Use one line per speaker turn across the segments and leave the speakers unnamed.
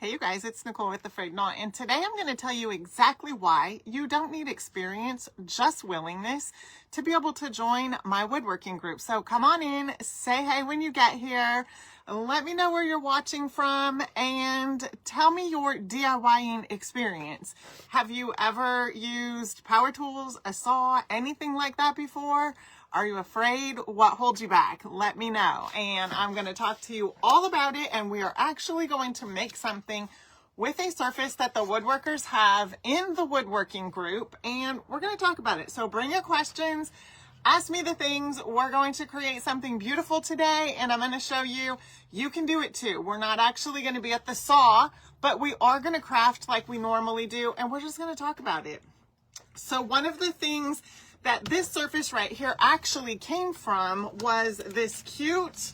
Hey you guys, it's Nicole with A-Frayed-Knot, and today I'm going to tell you exactly why you don't need experience, just willingness to be able to join my woodworking group. So come on in, say hey when you get here, let me know where you're watching from, and tell me your DIYing experience. Have you ever used power tools, a saw, anything like that before? Are you afraid? What holds you back? Let me know. And I'm going to talk to you all about it. And we are actually going to make something with a surface that the woodworkers have in the woodworking group. And we're going to talk about it. So bring your questions. Ask me the things. We're going to create something beautiful today. And I'm going to show you, you can do it too. We're not actually going to be at the saw, but we are going to craft like we normally do. And we're just going to talk about it. So one of the things that this surface right here actually came from was this cute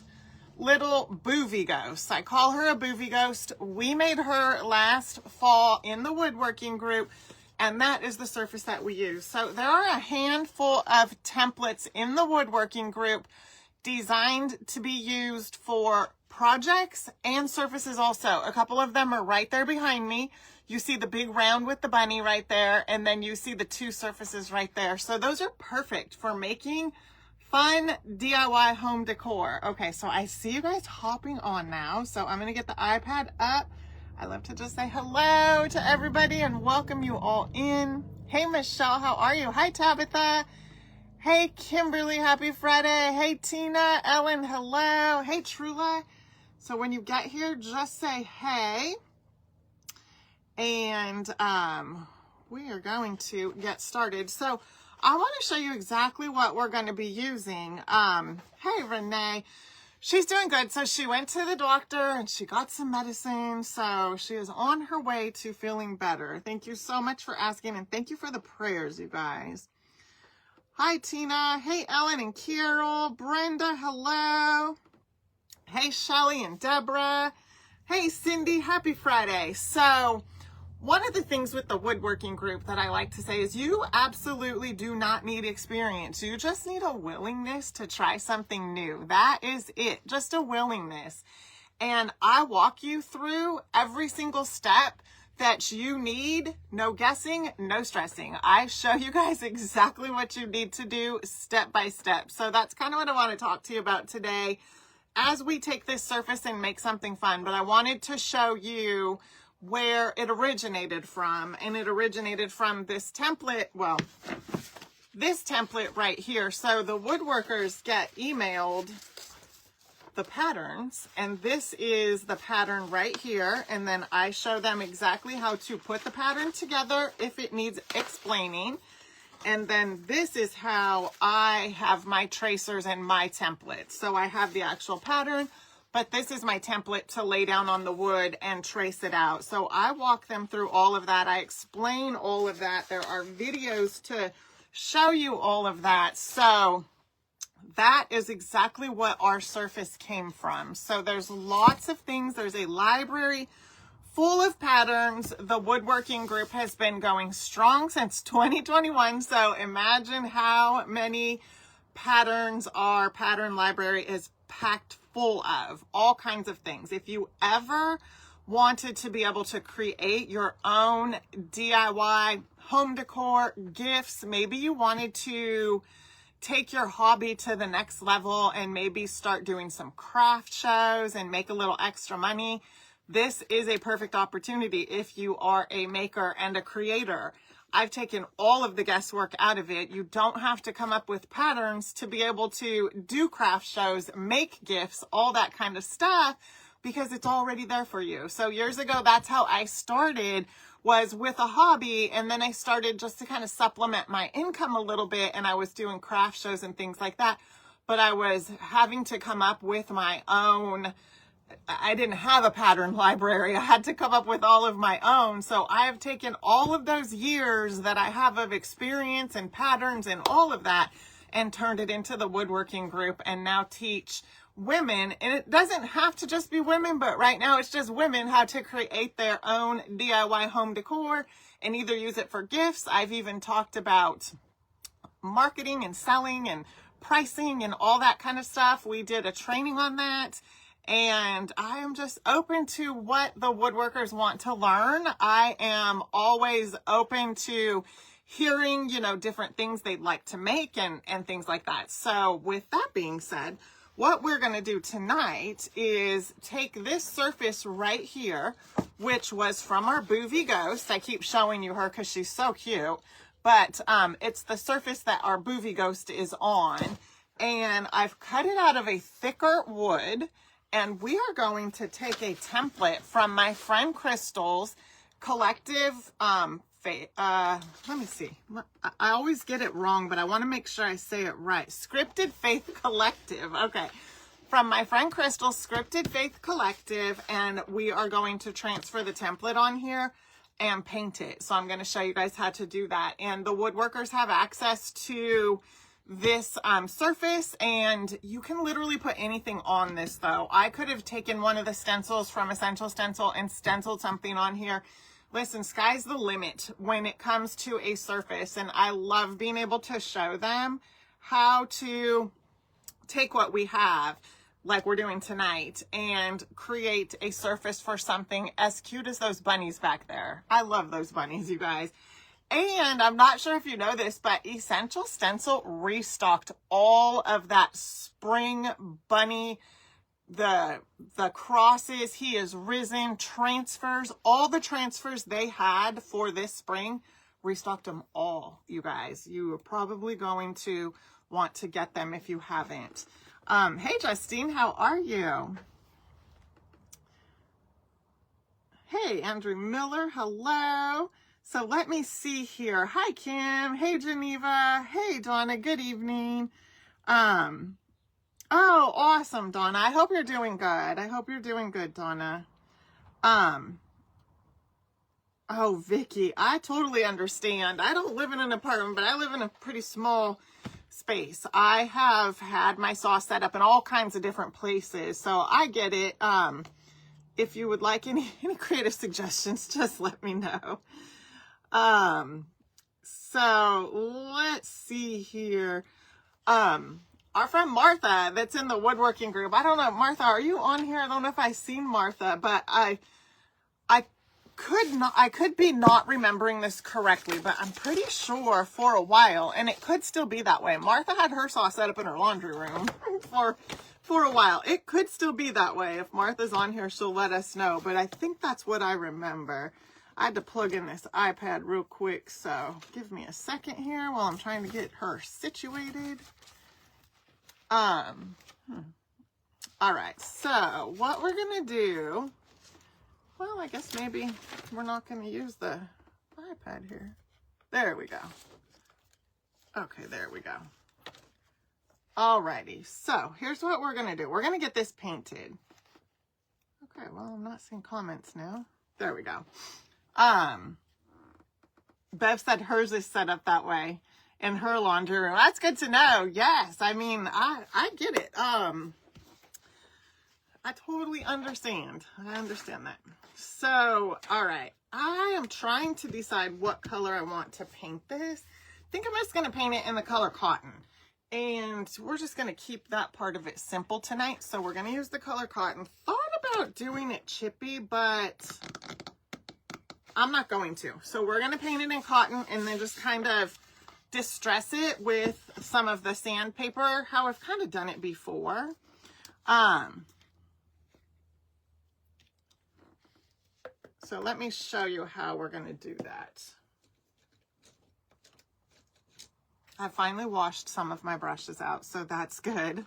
little boovie ghost. I call her a boovie ghost. We made her last fall in the woodworking group, and that is the surface that we use. So there are a handful of templates in the woodworking group designed to be used for projects and surfaces also. A couple of them are right there behind me. You see the big round with the bunny right there, and then you see the two surfaces right there. So those are perfect for making fun DIY home decor. Okay, so I see you guys hopping on now. So I'm gonna get the iPad up. I love to just say hello to everybody and welcome you all in. Hey Michelle, how are you? Hi Tabitha. Hey Kimberly, happy Friday. Hey Tina, Ellen, hello. Hey Trula. So when you get here, just say hey. And we are going to get started. So I want to show you exactly what we're going to be using. Hey Renee, she's doing good. So she went to the doctor and she got some medicine. So she is on her way to feeling better. Thank you so much for asking, and thank you for the prayers, you guys. Hi Tina. Hey Ellen and Carol. Brenda, hello. Hey Shelly and Deborah. Hey Cindy, happy Friday. So one of the things with the woodworking group that I like to say is you absolutely do not need experience. You just need a willingness to try something new. That is it, just a willingness. And I walk you through every single step that you need. No guessing, no stressing. I show you guys exactly what you need to do step by step. So that's kind of what I want to talk to you about today as we take this surface and make something fun. But I wanted to show you where it originated from, and it originated from this template, well, this template right here. So the woodworkers get emailed the patterns, and this is the pattern right here, and then I show them exactly how to put the pattern together if it needs explaining. And then this is how I have my tracers and my templates. So I have the actual pattern, but this is my template to lay down on the wood and trace it out. So I walk them through all of that. I explain all of that. There are videos to show you all of that. So that is exactly what our surface came from. So there's lots of things. There's a library full of patterns. The woodworking group has been going strong since 2021. So imagine how many patterns our pattern library is packed full of, all kinds of things. If you ever wanted to be able to create your own DIY home decor gifts, maybe you wanted to take your hobby to the next level and maybe start doing some craft shows and make a little extra money, this is a perfect opportunity if you are a maker and a creator. I've taken all of the guesswork out of it. You don't have to come up with patterns to be able to do craft shows, make gifts, all that kind of stuff, because it's already there for you. So years ago, that's how I started, was with a hobby, and then I started just to kind of supplement my income a little bit, and I was doing craft shows and things like that, but I was having to come up with my own. I didn't have a pattern library. I had to come up with all of my own. So I have taken all of those years that I have of experience and patterns and all of that and turned it into the woodworking group, and now teach women, and it doesn't have to just be women, but right now it's just women, how to create their own DIY home decor and either use it for gifts. I've even talked about marketing and selling and pricing and all that kind of stuff. We did a training on that. And I am just open to what the woodworkers want to learn. I am always open to hearing, you know, different things they'd like to make and things like that. So with that being said, what we're going to do tonight is take this surface right here, which was from our Boovie Ghost. I keep showing you her because she's so cute. But it's the surface that our Boovie Ghost is on. And I've cut it out of a thicker wood. And we are going to take a template from my friend Crystal's collective, let me see. I always get it wrong, but I want to make sure I say it right. Scripted Faith Collective. Okay. From my friend Crystal's Scripted Faith Collective. And we are going to transfer the template on here and paint it. So I'm going to show you guys how to do that. And the woodworkers have access to this surface, and you can literally put anything on this though. I could have taken one of the stencils from Essential Stencil and stenciled something on here. Listen, sky's the limit when it comes to a surface, and I love being able to show them how to take what we have, like we're doing tonight, and create a surface for something as cute as those bunnies back there. I love those bunnies, you guys. And I'm not sure if you know this, but Essential Stencil restocked all of that spring bunny, the crosses, He Is Risen, transfers, all the transfers they had for this spring, restocked them all, you guys. You are probably going to want to get them if you haven't. Hey, Justine, how are you? Hey, Andrew Miller, hello. So let me see here. Hi, Kim. Hey, Geneva. Hey, Donna. Good evening. Oh, awesome, Donna. I hope you're doing good. I hope you're doing good, Donna. Oh, Vicky, I totally understand. I don't live in an apartment, but I live in a pretty small space. I have had my saw set up in all kinds of different places, so I get it. If you would like any creative suggestions, just let me know. So let's see here. Our friend Martha that's in the woodworking group. I don't know, Martha, are you on here? I don't know if I've seen Martha, but I could be not remembering this correctly, but I'm pretty sure for a while, and it could still be that way. Martha had her saw set up in her laundry room for a while. It could still be that way. If Martha's on here, she'll let us know, but I think that's what I remember. I had to plug in this iPad real quick, so give me a second here while I'm trying to get her situated. All right, so what we're gonna do, well, I guess maybe we're not gonna use the iPad here. There we go. Okay, there we go. Alrighty, so here's what we're gonna do. We're gonna get this painted. Okay, well, I'm not seeing comments now. There we go. Bev said hers is set up that way in her laundry room. That's good to know. Yes, I mean, I get it. I totally understand. I understand that. So, all right. I am trying to decide what color I want to paint this. I think I'm just going to paint it in the color cotton. And we're just going to keep that part of it simple tonight. So we're going to use the color cotton. Thought about doing it chippy, but I'm not going to. So we're going to paint it in cotton and then just kind of distress it with some of the sandpaper, how I've kind of done it before. So let me show you how we're going to do that. I finally washed some of my brushes out, so that's good.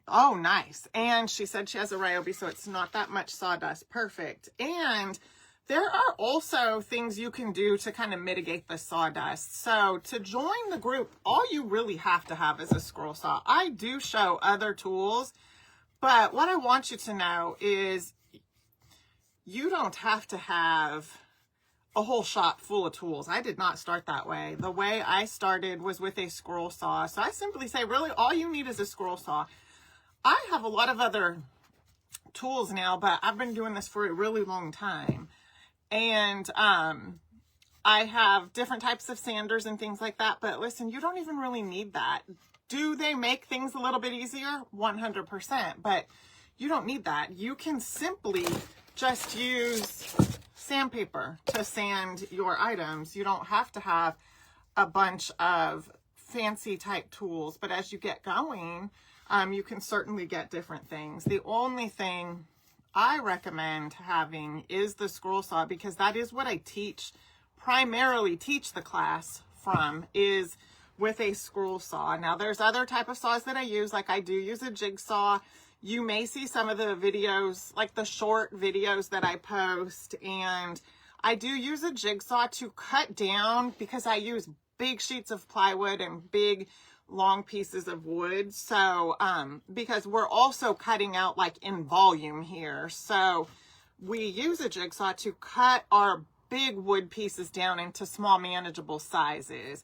Oh, nice. And she said she has a Ryobi, so it's not that much sawdust. Perfect. And there are also things you can do to kind of mitigate the sawdust. So to join the group, all you really have to have is a scroll saw. I do show other tools, but what I want you to know is you don't have to have a whole shop full of tools. I did not start that way. The way I started was with a scroll saw. So I simply say, really, all you need is a scroll saw. I have a lot of other tools now, but I've been doing this for a really long time. And I have different types of sanders and things like that. But listen, you don't even really need that. Do they make things a little bit easier? 100%, but you don't need that. You can simply just use sandpaper to sand your items. You don't have to have a bunch of fancy type tools, but as you get going, you can certainly get different things. The only thing I recommend having is the scroll saw, because that is what I primarily teach the class from, is with a scroll saw. Now there's other type of saws that I use, like I do use a jigsaw. You may see some of the videos, like the short videos that I post, and I do use a jigsaw to cut down, because I use big sheets of plywood and big long pieces of wood. So because we're also cutting out like in volume here, so we use a jigsaw to cut our big wood pieces down into small manageable sizes.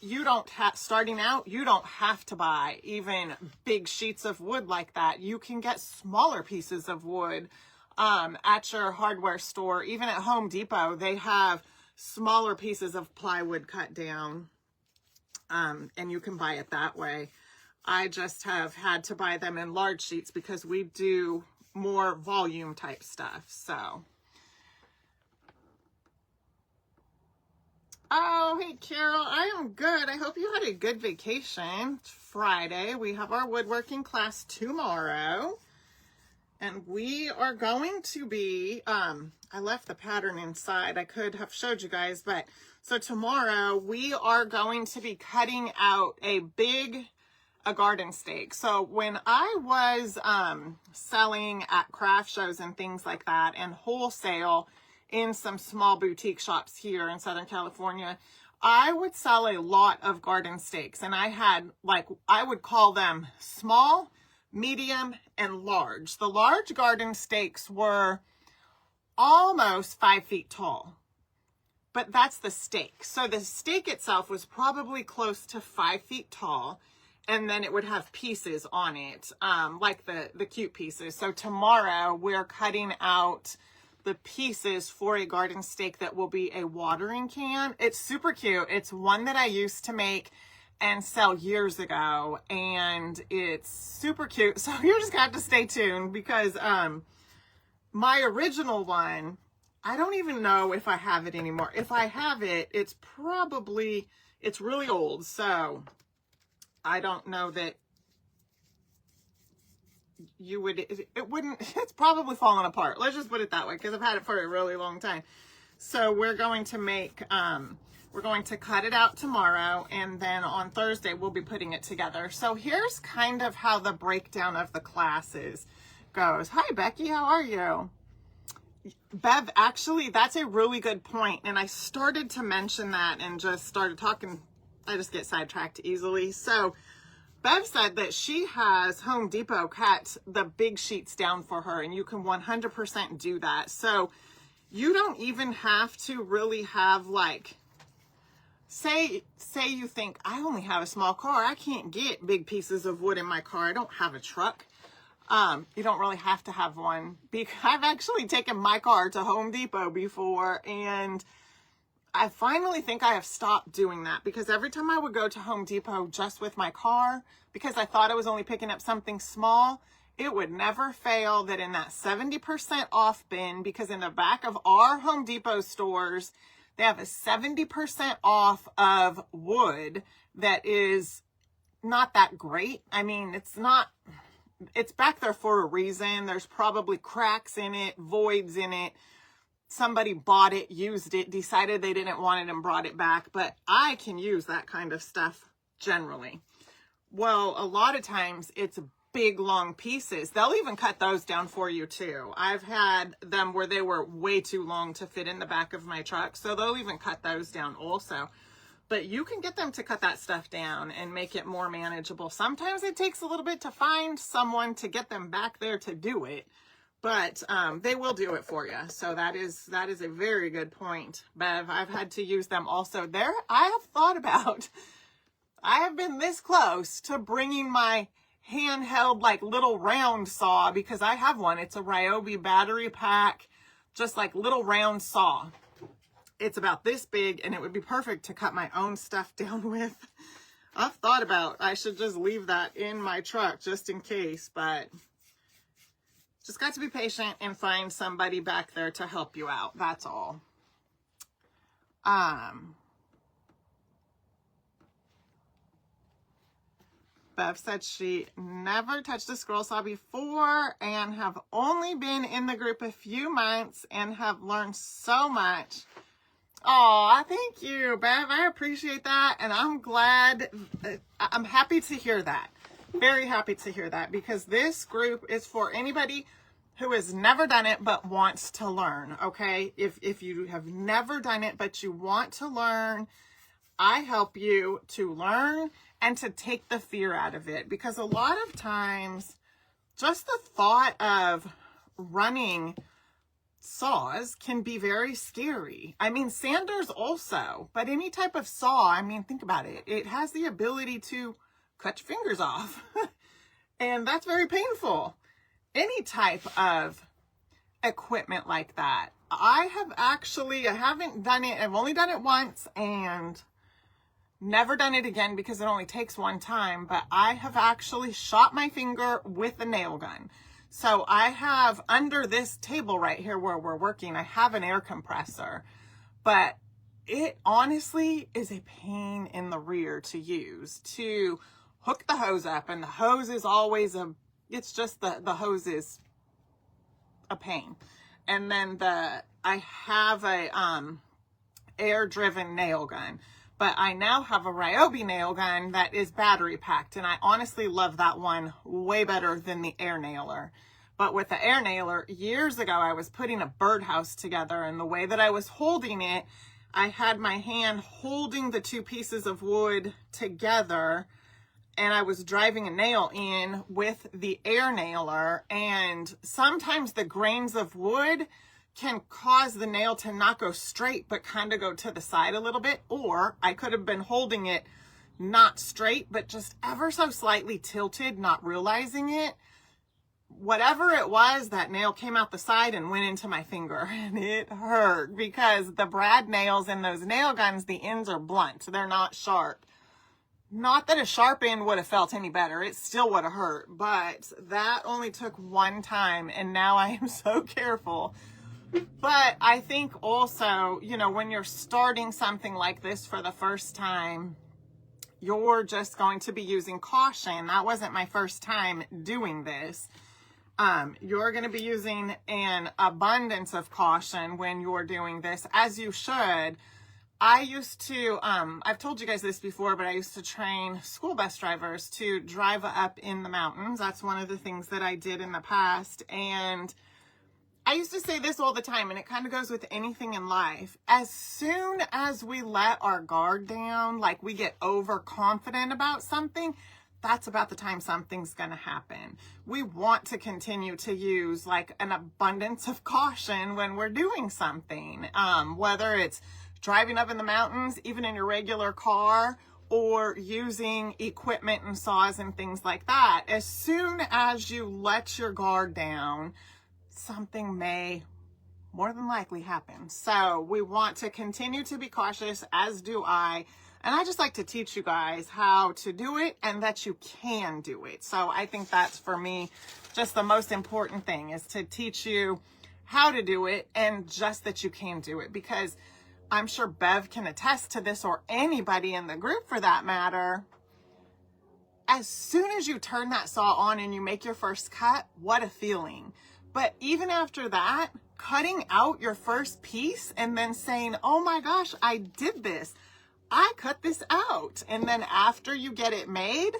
You don't have, starting out, you don't have to buy even big sheets of wood like that. You can get smaller pieces of wood at your hardware store. Even at Home Depot, they have smaller pieces of plywood cut down, and you can buy it that way. I just have had to buy them in large sheets because we do more volume type stuff. So. Oh, hey, Carol, I am good. I hope you had a good vacation. It's Friday. We have our woodworking class tomorrow. And we are going to be, I left the pattern inside. I could have showed you guys, but so tomorrow we are going to be cutting out a garden stake. So when I was selling at craft shows and things like that, and wholesale in some small boutique shops here in Southern California, I would sell a lot of garden stakes, and I had, like, I would call them small, medium, and large. The large garden stakes were almost 5 feet tall, but that's the stake. So the stake itself was probably close to 5 feet tall, and then it would have pieces on it, like the cute pieces. So tomorrow we're cutting out the pieces for a garden stake that will be a watering can. It's super cute. It's one that I used to make and sell years ago, and it's super cute. So you're just gonna have to stay tuned, because my original one, I don't even know if I have it anymore. If I have it, it's really old, so I don't know that it's probably fallen apart. Let's just put it that way, because I've had it for a really long time. So we're going to we're going to cut it out tomorrow, and then on Thursday we'll be putting it together. So here's kind of how the breakdown of the classes goes. Hi, Becky, how are you? Bev, actually, that's a really good point, and I started to mention that and just started talking. I just get sidetracked easily. So Bev said that she has Home Depot cut the big sheets down for her, and you can 100% do that. So you don't even have to really have, like, say you think, I only have a small car, I can't get big pieces of wood in my car, I don't have a truck. You don't really have to have one, because I've actually taken my car to Home Depot before, and I finally think I have stopped doing that, because every time I would go to Home Depot just with my car, because I thought I was only picking up something small, it would never fail that in that 70% off bin, because in the back of our Home Depot stores, they have a 70% off of wood that is not that great. I mean, it's back there for a reason. There's probably cracks in it, voids in it. Somebody bought it, used it, decided they didn't want it and brought it back. But I can use that kind of stuff generally. Well, a lot of times it's big, long pieces. They'll even cut those down for you too. I've had them where they were way too long to fit in the back of my truck, so they'll even cut those down also. But you can get them to cut that stuff down and make it more manageable. Sometimes it takes a little bit to find someone to get them back there to do it, but they will do it for you. So that is a very good point, Bev. I've had to use them also. I have been this close to bringing my handheld, like, little round saw, because I have one. It's a Ryobi battery pack, just like little round saw. It's about this big, and it would be perfect to cut my own stuff down with. I've thought about, I should just leave that in my truck just in case, but just got to be patient and find somebody back there to help you out. That's all. Bev said she never touched a scroll saw before and have only been in the group a few months and have learned so much. Oh, thank you, Bev. I appreciate that. And I'm glad, I'm happy to hear that. Very happy to hear that, because this group is for anybody who has never done it but wants to learn, okay? If you have never done it but you want to learn, I help you to learn and to take the fear out of it, because a lot of times just the thought of running saws can be very scary. I mean, sanders also, but any type of saw, I mean, think about it. It has the ability to cut your fingers off and that's very painful. Any type of equipment like that. I haven't done it. I've only done it once and never done it again because it only takes one time, but I have actually shot my finger with a nail gun. So I have, under this table right here where we're working, I have an air compressor, but it honestly is a pain in the rear to use, to hook the hose up, and the hose is always it's just the hose is a pain. And then I have a air driven nail gun, but I now have a Ryobi nail gun that is battery packed, and I honestly love that one way better than the air nailer. But with the air nailer, years ago, I was putting a birdhouse together, and the way that I was holding it, I had my hand holding the two pieces of wood together, and I was driving a nail in with the air nailer, and sometimes the grains of wood can cause the nail to not go straight, but kind of go to the side a little bit. Or I could have been holding it not straight, but just ever so slightly tilted, not realizing it. Whatever it was, that nail came out the side and went into my finger, and it hurt because the brad nails in those nail guns, the ends are blunt. They're not sharp. Not that a sharp end would have felt any better. It still would have hurt, but that only took one time, and now I am so careful. But I think also, you know, when you're starting something like this for the first time, you're just going to be using caution. That wasn't my first time doing this. You're going to be using an abundance of caution when you're doing this, as you should. I used to, I've told you guys this before, but I used to train school bus drivers to drive up in the mountains. That's one of the things that I did in the past. And I used to say this all the time, and it kind of goes with anything in life. As soon as we let our guard down, like we get overconfident about something, that's about the time something's going to happen. We want to continue to use like an abundance of caution when we're doing something, whether it's driving up in the mountains, even in your regular car, or using equipment and saws and things like that. As soon as you let your guard down, something may more than likely happen. So we want to continue to be cautious, as do I. And I just like to teach you guys how to do it and that you can do it. So I think that's, for me, just the most important thing, is to teach you how to do it and just that you can do it. Because I'm sure Bev can attest to this, or anybody in the group for that matter. As soon as you turn that saw on and you make your first cut, what a feeling. But even after that, cutting out your first piece and then saying, oh my gosh, I did this. I cut this out. And then after you get it made,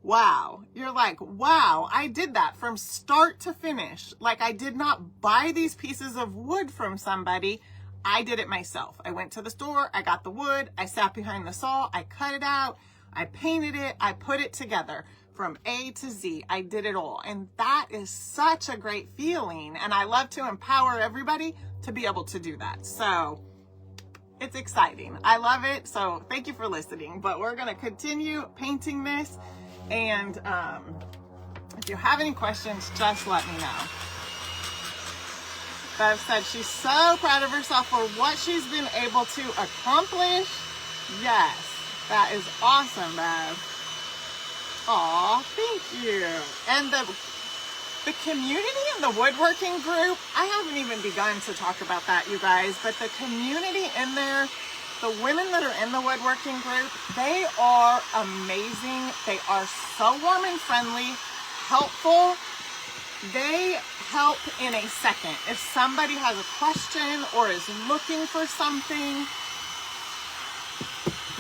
wow, you're like, wow, I did that from start to finish. Like, I did not buy these pieces of wood from somebody. I did it myself. I went to the store, I got the wood, I sat behind the saw, I cut it out, I painted it, I put it together from A to Z. I did it all. And that is such a great feeling. And I love to empower everybody to be able to do that. So it's exciting. I love it. So thank you for listening. But we're going to continue painting this. And if you have any questions, just let me know. Bev said she's so proud of herself for what she's been able to accomplish. Yes. That is awesome, Bev. Aw, thank you. And the community in the woodworking group, I haven't even begun to talk about that, you guys, but the community in there, the women that are in the woodworking group, they are amazing. They are so warm and friendly, helpful. They help in a second. If somebody has a question or is looking for something,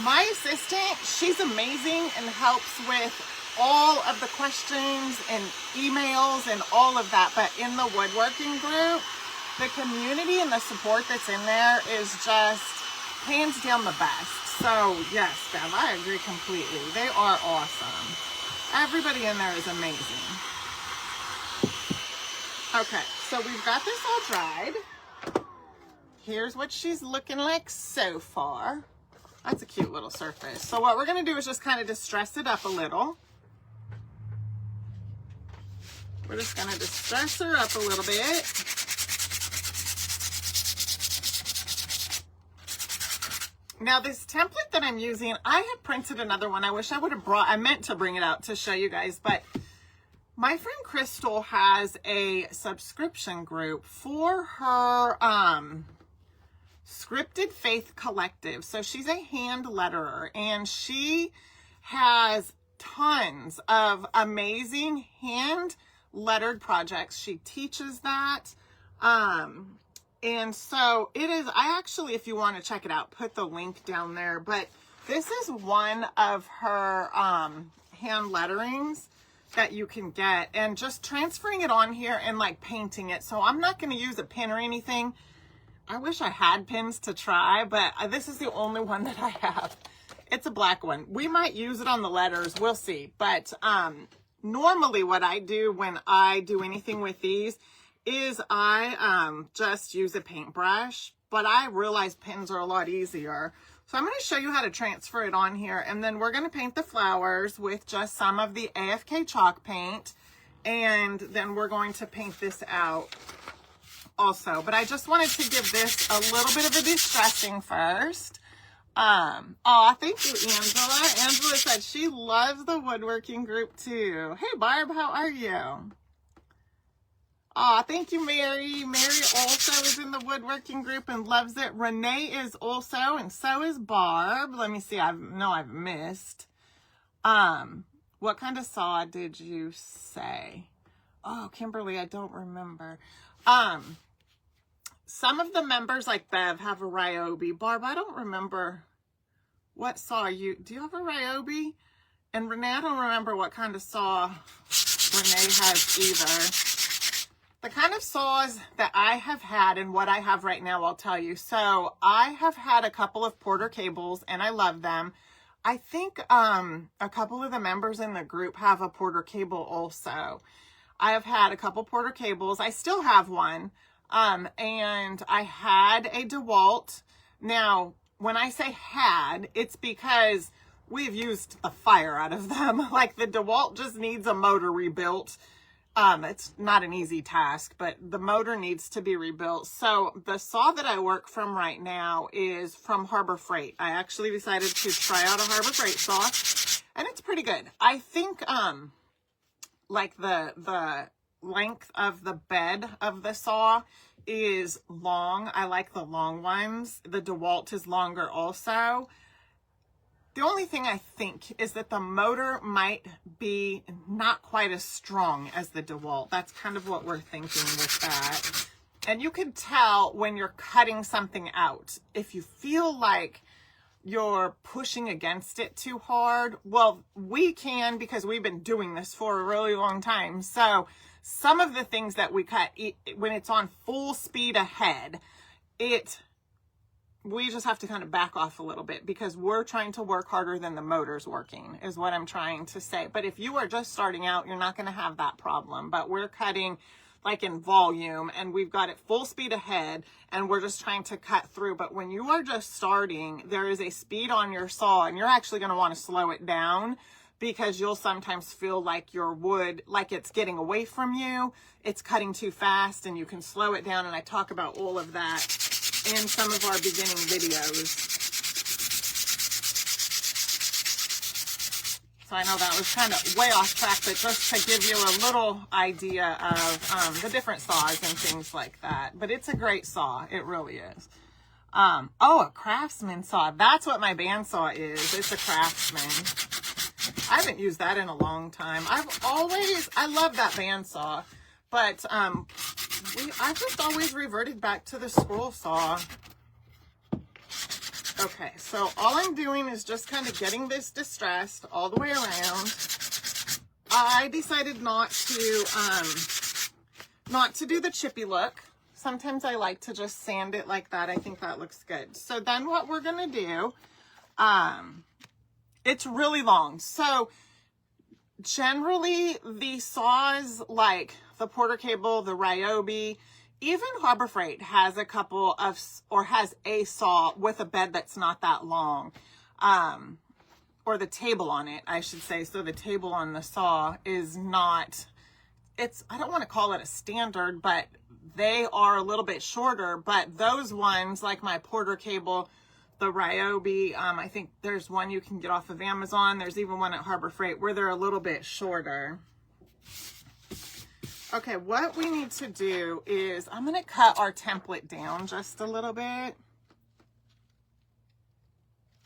my assistant, she's amazing and helps with all of the questions and emails and all of that. But in the woodworking group, the community and the support that's in there is just hands down the best. So yes, Bev, I agree completely. They are awesome. Everybody in there is amazing. Okay, so we've got this all dried. Here's what she's looking like so far. That's a cute little surface. So what we're going to do is just kind of distress it up a little. We're just going to distress her up a little bit. Now this template that I'm using, I had printed another one. I wish I would have I meant to bring it out to show you guys, but my friend Crystal has a subscription group for her Scripted Faith Collective. So she's a hand letterer, and she has tons of amazing hand lettered projects. She teaches that. And so it is, I actually, if you want to check it out, put the link down there. But this is one of her hand letterings that you can get, and just transferring it on here and like painting it. So I'm not going to use a pin or anything. I wish I had pins to try, but this is the only one that I have. It's a black one. We might use it on the letters. We'll see. But normally what I do when I do anything with these is I just use a paintbrush, but I realize pins are a lot easier. So I'm going to show you how to transfer it on here, and then we're going to paint the flowers with just some of the AFK chalk paint, and then we're going to paint this out also. But I just wanted to give this a little bit of a distressing first. Aw, thank you, Angela. Angela said she loves the woodworking group too. Hey, Barb, how are you? Aw, thank you, Mary. Mary also is in the woodworking group and loves it. Renee is also, and so is Barb. Let me see. I've missed. What kind of saw did you say? Oh, Kimberly, I don't remember. Some of the members, like Bev, have a Ryobi. Barb, I don't remember what saw you. Do you have a Ryobi? And Renee, I don't remember what kind of saw Renee has either. The kind of saws that I have had and what I have right now, I'll tell you. So I have had a couple of Porter cables and I love them. I think a couple of the members in the group have a Porter cable also. I have had a couple Porter cables. I still have one. And I had a DeWalt. Now, when I say had, it's because we've used the fire out of them. Like the DeWalt just needs a motor rebuilt. It's not an easy task, but the motor needs to be rebuilt. So the saw that I work from right now is from Harbor Freight. I actually decided to try out a Harbor Freight saw, and it's pretty good. I think, like the length of the bed of the saw is long. I like the long ones. The DeWalt is longer also. The only thing I think is that the motor might be not quite as strong as the DeWalt. That's kind of what we're thinking with that. And you can tell when you're cutting something out. If you feel like you're pushing against it too hard, well, we can, because we've been doing this for a really long time. So some of the things that we cut, when it's on full speed ahead, we just have to kind of back off a little bit because we're trying to work harder than the motor's working, is what I'm trying to say. But if you are just starting out, you're not going to have that problem. But we're cutting like in volume and we've got it full speed ahead and we're just trying to cut through. But when you are just starting, there is a speed on your saw and you're actually going to want to slow it down, because you'll sometimes feel like your wood, like it's getting away from you, it's cutting too fast, and you can slow it down. And I talk about all of that in some of our beginning videos. So I know that was kind of way off track, but just to give you a little idea of the different saws and things like that. But it's a great saw. It really is. Oh, a Craftsman saw. That's what my bandsaw is. It's a Craftsman. I haven't used that in a long time. I love that bandsaw, but I've just always reverted back to the scroll saw. Okay, so all I'm doing is just kind of getting this distressed all the way around. I decided not to do the chippy look. Sometimes I like to just sand it like that. I think that looks good. So then what we're gonna do, it's really long. So generally the saws like the Porter Cable, the Ryobi, even Harbor Freight has a couple of, or has a saw with a bed that's not that long, or the table on it, I should say. So the table on the saw is not, I don't want to call it a standard, but they are a little bit shorter. But those ones, like my Porter Cable, the Ryobi, I think there's one you can get off of Amazon. There's even one at Harbor Freight where they're a little bit shorter. Okay, what we need to do is I'm going to cut our template down just a little bit.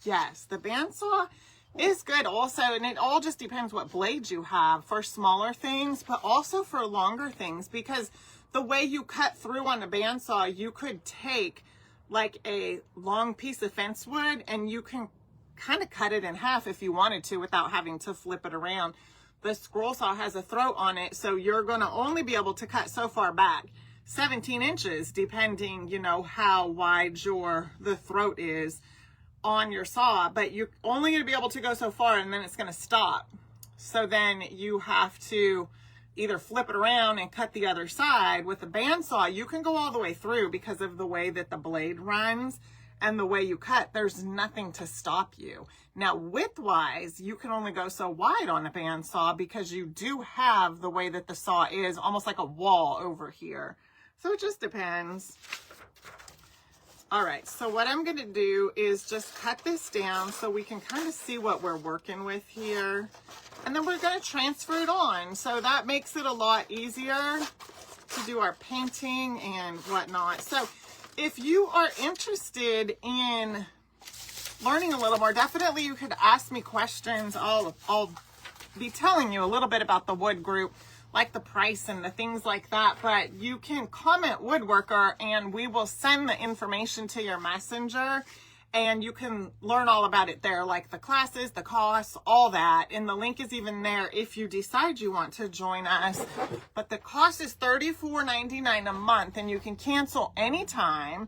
Yes, the bandsaw is good also, and it all just depends what blade you have for smaller things, but also for longer things, because the way you cut through on a bandsaw, you could take like a long piece of fence wood and you can kind of cut it in half if you wanted to without having to flip it around. The scroll saw has a throat on it, so you're going to only be able to cut so far back, 17 inches, depending, you know, how wide the throat is on your saw, but you're only going to be able to go so far, and then it's going to stop. So then you have to either flip it around and cut the other side. With a bandsaw, you can go all the way through because of the way that the blade runs and the way you cut. There's nothing to stop you. Now, width-wise, you can only go so wide on a bandsaw because you do have the way that the saw is, almost like a wall over here. So it just depends. All right, so what I'm going to do is just cut this down so we can kind of see what we're working with here. And then we're going to transfer it on. So that makes it a lot easier to do our painting and whatnot. So if you are interested in learning a little more, definitely you could ask me questions. I'll be telling you a little bit about the wood group, like the price and the things like that, but you can comment woodworker and we will send the information to your messenger and you can learn all about it there, like the classes, the costs, all that. And the link is even there if you decide you want to join us. But the cost is $34.99 a month and you can cancel anytime.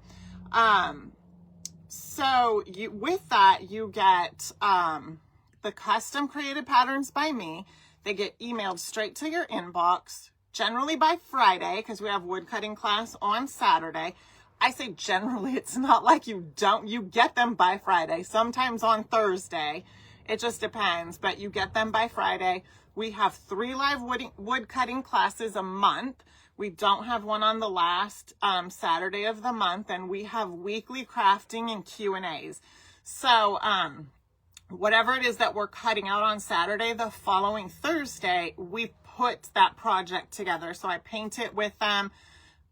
So with that, you get the custom created patterns by me. They get emailed straight to your inbox, generally by Friday, because we have wood cutting class on Saturday. I say generally, it's not like you get them by Friday, sometimes on Thursday. It just depends, but you get them by Friday. We have 3 live wood cutting classes a month. We don't have one on the last Saturday of the month, and we have weekly crafting and Q&As. So whatever it is that we're cutting out on Saturday, the following Thursday, we put that project together. So I paint it with them,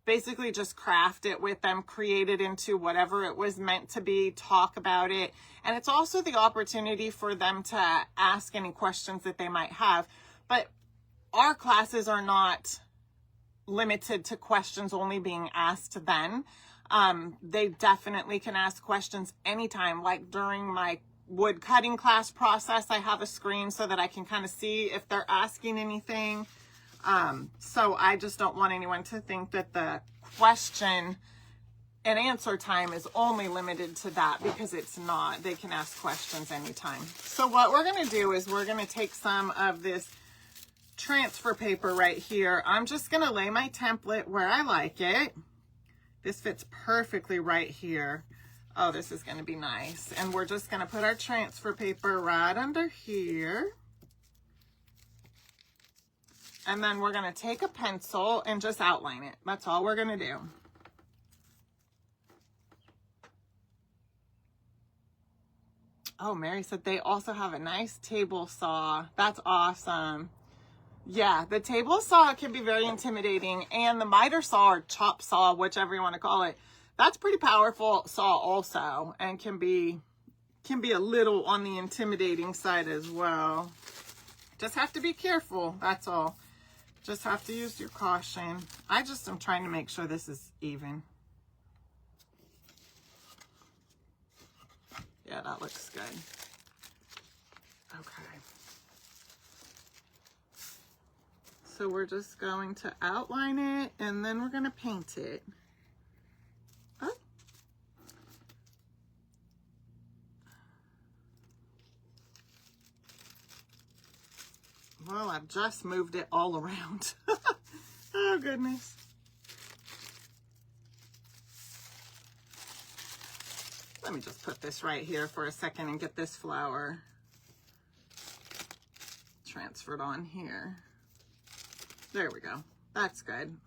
basically just craft it with them, create it into whatever it was meant to be, talk about it. And it's also the opportunity for them to ask any questions that they might have. But our classes are not limited to questions only being asked then. They definitely can ask questions anytime, like during my wood cutting class process, I have a screen so that I can kind of see if they're asking anything. So I just don't want anyone to think that the question and answer time is only limited to that, because it's not. They can ask questions anytime. So what we're going to do is we're going to take some of this transfer paper right here. I'm just going to lay my template where I like it. This fits perfectly right here. Oh, this is going to be nice. And we're just going to put our transfer paper right under here. And then we're going to take a pencil and just outline it. That's all we're going to do. Oh, Mary said they also have a nice table saw. That's awesome. Yeah, the table saw can be very intimidating, and the miter saw or chop saw, whichever you want to call it, that's pretty powerful saw also, and can be a little on the intimidating side as well. Just have to be careful, that's all. Just have to use your caution. I just am trying to make sure this is even. Yeah, that looks good. Okay. So we're just going to outline it, and then we're going to paint it. Oh. Well, I've just moved it all around. Oh, goodness. Let me just put this right here for a second and get this flower transferred on here. There we go. That's good.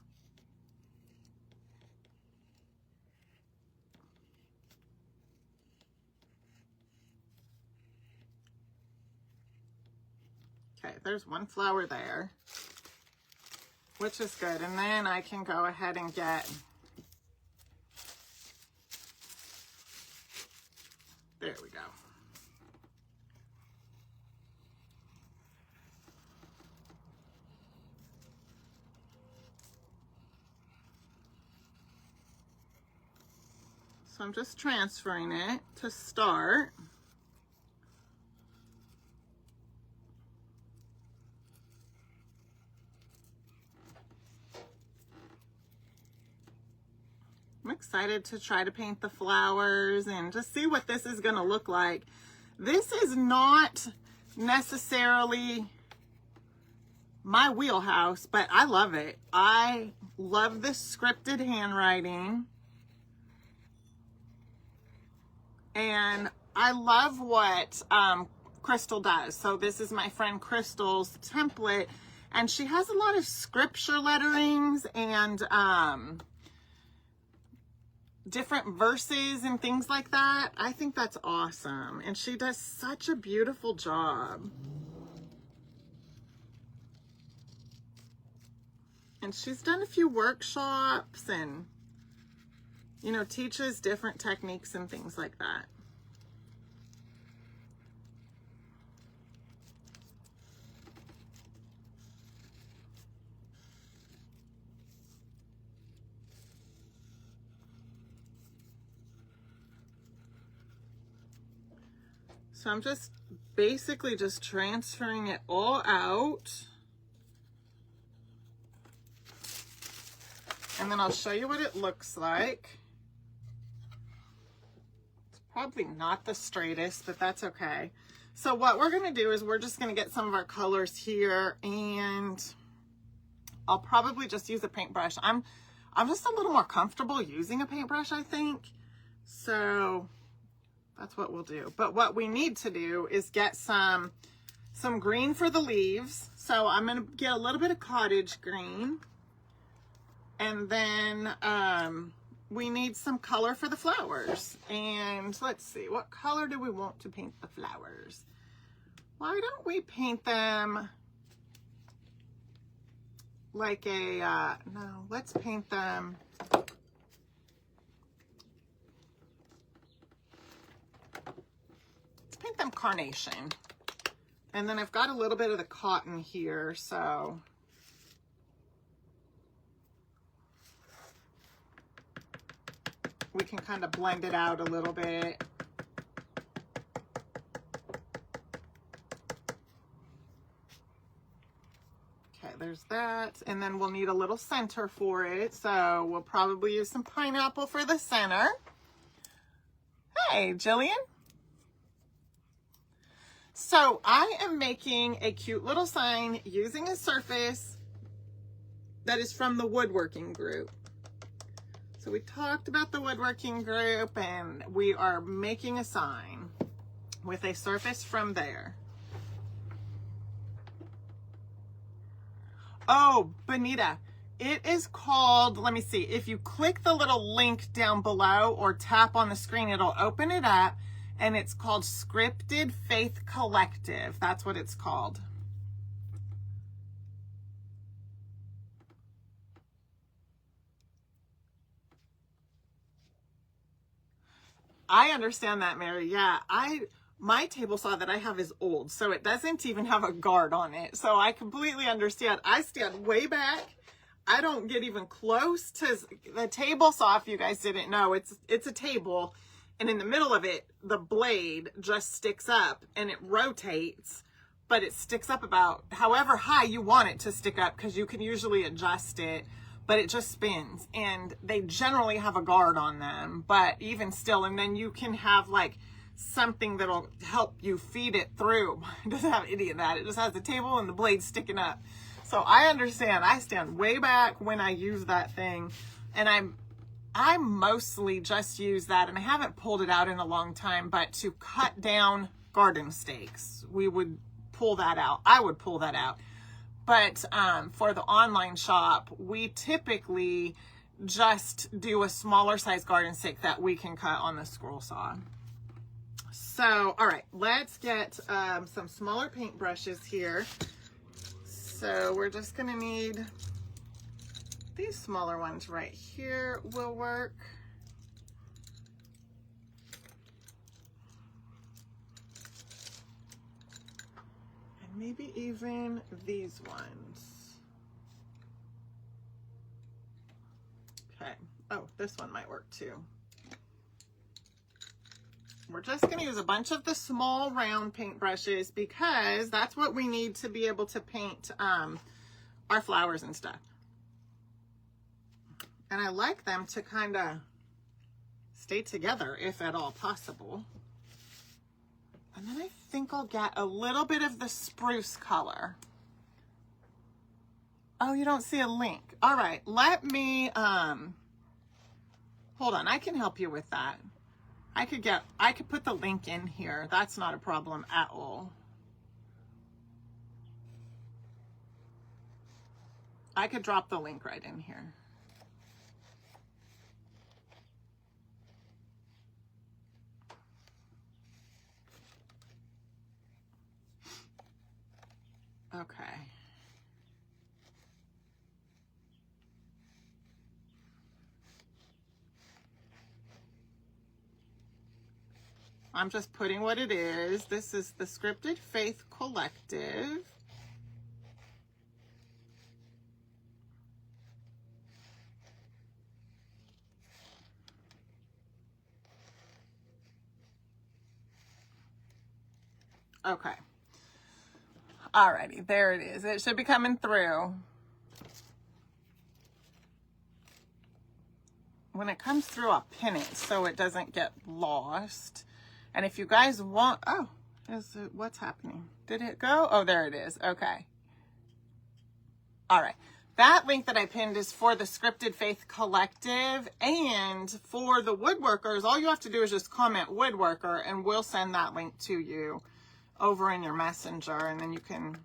Okay, there's one flower there, which is good. And then I can go ahead and get, there we go. So I'm just transferring it to start. I'm excited to try to paint the flowers and just see what this is going to look like. This is not necessarily my wheelhouse, but I love it. I love this scripted handwriting. And I love what Crystal does. So this is my friend Crystal's template, and she has a lot of scripture letterings and different verses and things like that. I think that's awesome. And she does such a beautiful job. And she's done a few workshops and, you know, teaches different techniques and things like that. So I'm just basically just transferring it all out. And then I'll show you what it looks like. It's probably not the straightest, but that's okay. So what we're gonna do is we're just gonna get some of our colors here, and I'll probably just use a paintbrush. I'm just a little more comfortable using a paintbrush, I think. So that's what we'll do. But what we need to do is get some green for the leaves. So I'm gonna get a little bit of cottage green. And then we need some color for the flowers. And let's see, what color do we want to paint the flowers? Why don't we paint them like a, no, let's paint them carnation. And then I've got a little bit of the cotton here, so we can kind of blend it out a little bit. Okay, there's that. And then we'll need a little center for it, so we'll probably use some pineapple for the center. Hey, Jillian. So I am making a cute little sign using a surface that is from the woodworking group. So we talked about the woodworking group, and we are making a sign with a surface from there. Oh, Benita, it is called, let me see, if you click the little link down below or tap on the screen, it'll open it up. and it's called Scripted Faith Collective. That's what it's called. I understand that, Mary. Yeah, my table saw that I have is old, so it doesn't even have a guard on it. So I completely understand. I stand way back. I don't get even close to the table saw. If you guys didn't know, it's a table, and in the middle of it, the blade just sticks up and it rotates, but it sticks up about however high you want it to stick up, because you can usually adjust it, but it just spins, and they generally have a guard on them, but even still, and then you can have like something that'll help you feed it through. It doesn't have any of that. It just has the table and the blade sticking up. So I understand. I stand way back when I use that thing, and I mostly just use that, and I haven't pulled it out in a long time, but to cut down garden stakes, we would pull that out. I would pull that out. But for the online shop, we typically just do a smaller size garden stake that we can cut on the scroll saw. So, all right, let's get some smaller paint brushes here. So we're just gonna need these smaller ones right here will work. And maybe even these ones. Okay, oh, this one might work too. We're just going to use a bunch of the small round paint brushes because that's what we need to be able to paint our flowers and stuff. And I like them to kind of stay together if at all possible. And then I think I'll get a little bit of the spruce color. Oh, you don't see a link. All right, let me, hold on, I can help you with that. I could put the link in here. That's not a problem at all. I could drop the link right in here. Okay. I'm just putting what it is. This is the Scripted Faith Collective. Okay. Alrighty, there it is. It should be coming through. When it comes through, I'll pin it so it doesn't get lost. And if you guys want, oh, what's happening? Did it go? Oh, there it is. Okay. All right. That link that I pinned is for the Scripted Faith Collective, and for the woodworkers, all you have to do is just comment woodworker and we'll send that link to you over in your messenger, and then you can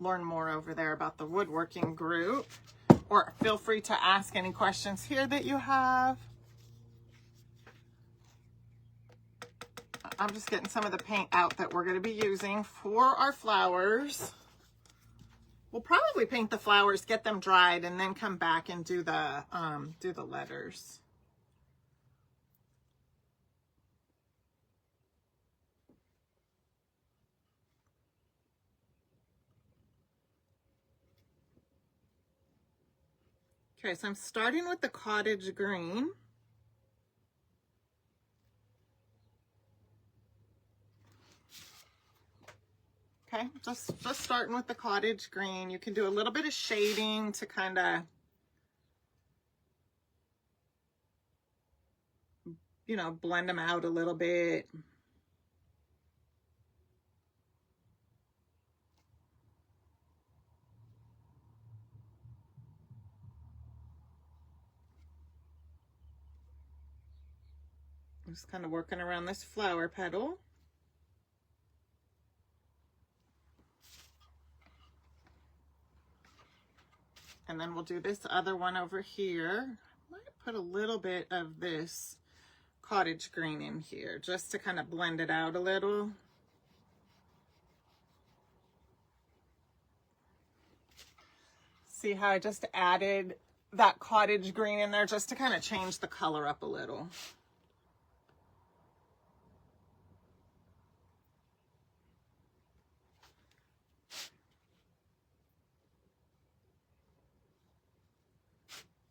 learn more over there about the woodworking group, or feel free to ask any questions here that you have. I'm just getting some of the paint out that we're going to be using for our flowers. We'll probably paint the flowers, get them dried, and then come back and do the letters. Okay, so I'm starting with the cottage green. Okay, just starting with the cottage green. You can do a little bit of shading to kind of, you know, blend them out a little bit. I'm just kind of working around this flower petal. And then we'll do this other one over here. I might put a little bit of this cottage green in here just to kind of blend it out a little. See how I just added that cottage green in there just to kind of change the color up a little.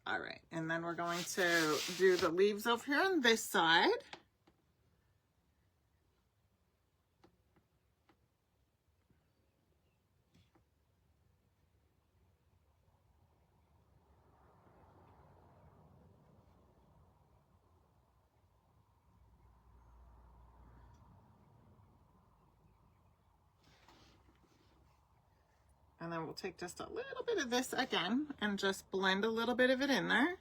All right, and then we're going to do the leaves over here on this side. And then we'll take just a little bit of this again and just blend a little bit of it in there.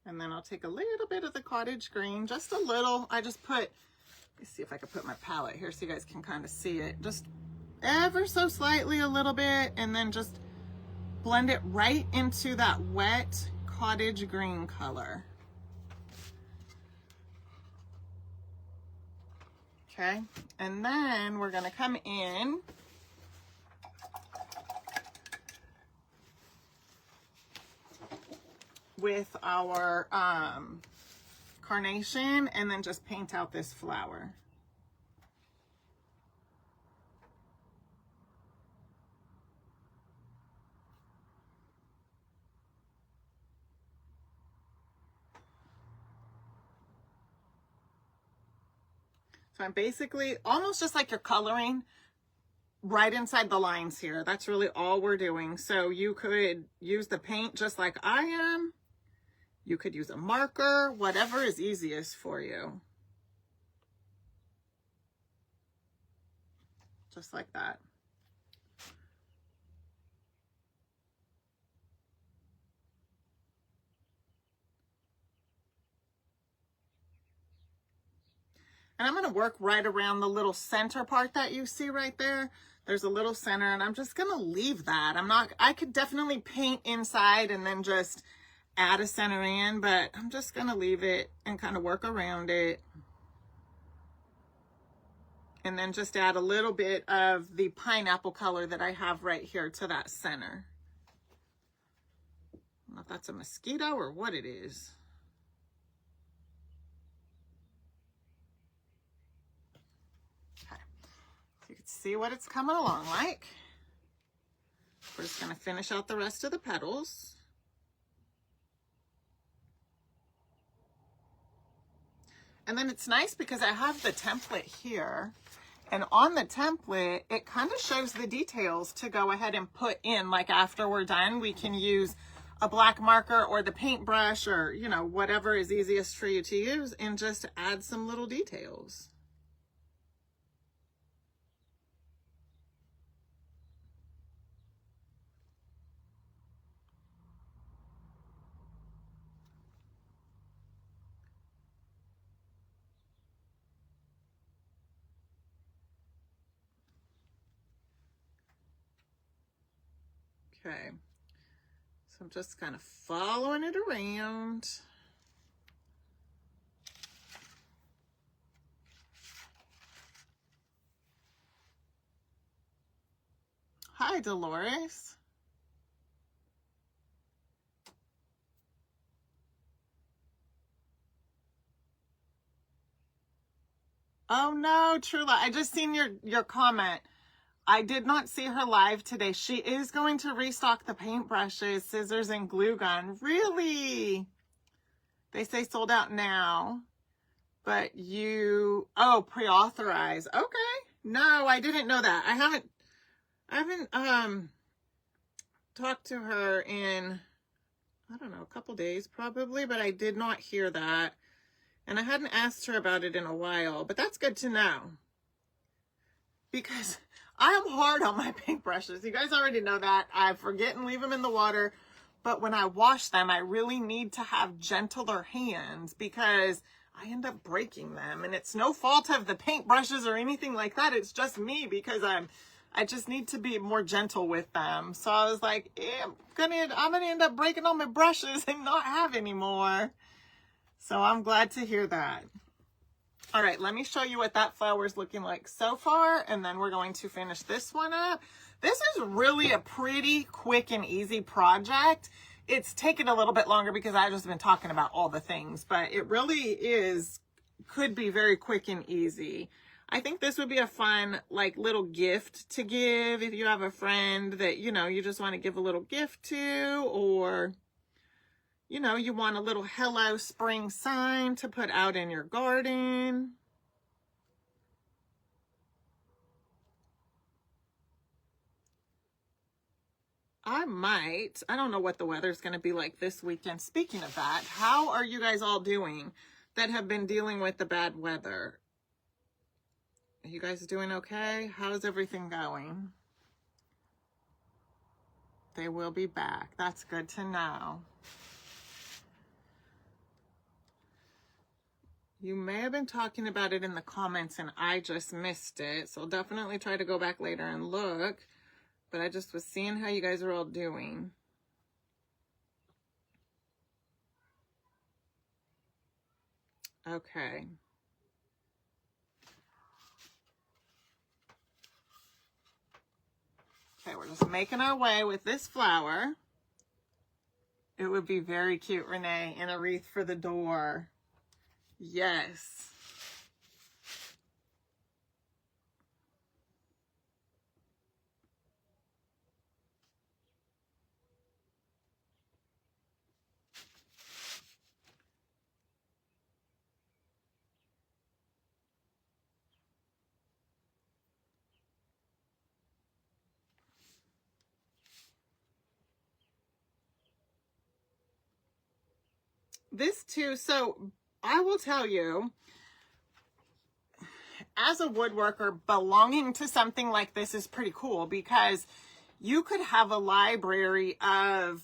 And then I'll take a little bit of the cottage green, just a little. I just put, let me see if I can put my palette here so you guys can kind of see it. Just ever so slightly a little bit, and then just blend it right into that wet cottage green color. Okay, and then we're gonna come in with our carnation and then just paint out this flower. So I'm basically almost just like you're coloring right inside the lines here. That's really all we're doing. So you could use the paint just like I am. You could use a marker, whatever is easiest for you. Just like that. And I'm going to work right around the little center part that you see right there. There's a little center, and I'm just going to leave that. I could definitely paint inside and then just add a center in, but I'm just going to leave it and kind of work around it. And then just add a little bit of the pineapple color that I have right here to that center. I don't know if that's a mosquito or what it is. Okay, so you can see what it's coming along like. We're just going to finish out the rest of the petals. And then it's nice because I have the template here, and on the template, it kind of shows the details to go ahead and put in. Like after we're done, we can use a black marker or the paintbrush or, you know, whatever is easiest for you to use, and just add some little details. Okay, so I'm just kind of following it around. Hi, Dolores. Oh no, Trula, I just seen your comment. I did not see her live today. She is going to restock the paintbrushes, scissors, and glue gun. Really? They say sold out now, but oh, pre-authorized. Okay. No, I didn't know that. I haven't talked to her in, I don't know, a couple days probably, but I did not hear that. And I hadn't asked her about it in a while, but that's good to know. Because I am hard on my paintbrushes. You guys already know that. I forget and leave them in the water. But when I wash them, I really need to have gentler hands because I end up breaking them. And it's no fault of the paintbrushes or anything like that. It's just me because I just need to be more gentle with them. So I was like, I'm gonna end up breaking all my brushes and not have any more. So I'm glad to hear that. All right, let me show you what that flower is looking like so far, and then we're going to finish this one up. This is really a pretty quick and easy project. It's taken a little bit longer because I've just been talking about all the things, but it really could be very quick and easy. I think this would be a fun, like, little gift to give if you have a friend that, you know, you just want to give a little gift to, or, you know, you want a little hello spring sign to put out in your garden. I don't know what the weather's going to be like this weekend. Speaking of that, how are you guys all doing that have been dealing with the bad weather? Are you guys doing okay? How's everything going? They will be back. That's good to know. You may have been talking about it in the comments and I just missed it. So I'll definitely try to go back later and look. But I just was seeing how you guys are all doing. Okay. Okay, we're just making our way with this flower. It would be very cute, Renee, in a wreath for the door. Yes. This too, so I will tell you, as a woodworker, belonging to something like this is pretty cool because you could have a library of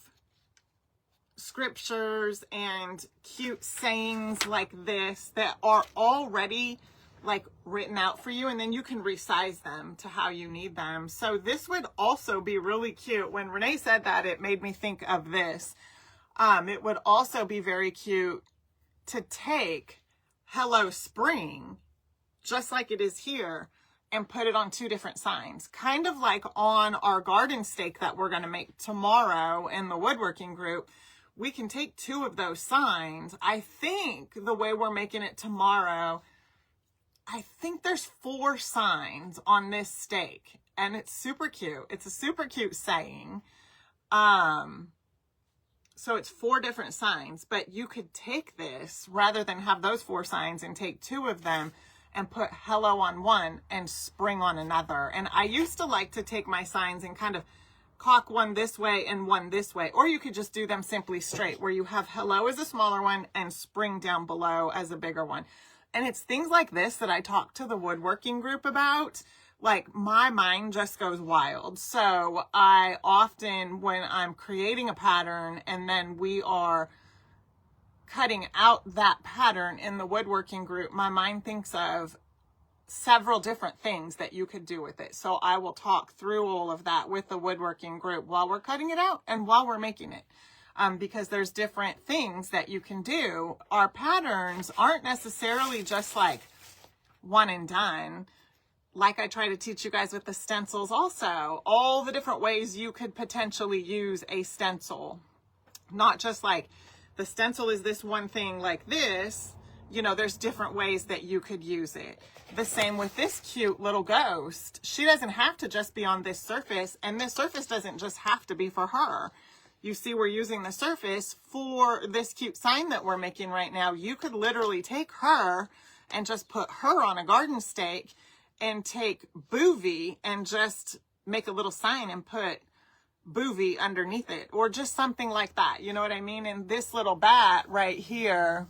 scriptures and cute sayings like this that are already like written out for you, and then you can resize them to how you need them. So this would also be really cute. When Renee said that, it made me think of this. It would also be very cute to take Hello Spring, just like it is here, and put it on two different signs. Kind of like on our garden stake that we're going to make tomorrow in the woodworking group. We can take two of those signs. I think the way we're making it tomorrow, I think there's 4 signs on this stake. And it's super cute. It's a super cute saying. So it's 4 different signs, but you could take this rather than have those 4 signs and take 2 of them and put hello on one and spring on another. And I used to like to take my signs and kind of cock one this way and one this way, or you could just do them simply straight where you have hello as a smaller one and spring down below as a bigger one. And it's things like this that I talk to the woodworking group about. Like, my mind just goes wild. So I often, when I'm creating a pattern and then we are cutting out that pattern in the woodworking group, my mind thinks of several different things that you could do with it. So I will talk through all of that with the woodworking group while we're cutting it out and while we're making it. Because there's different things that you can do. Our patterns aren't necessarily just like one and done. Like I try to teach you guys with the stencils also, all the different ways you could potentially use a stencil. Not just like the stencil is this one thing like this, you know, there's different ways that you could use it. The same with this cute little ghost. She doesn't have to just be on this surface, and this surface doesn't just have to be for her. You see, we're using the surface for this cute sign that we're making right now. You could literally take her and just put her on a garden stake and take Boovie and just make a little sign and put Boovie underneath it, or just something like that. You know what I mean? And this little bat right here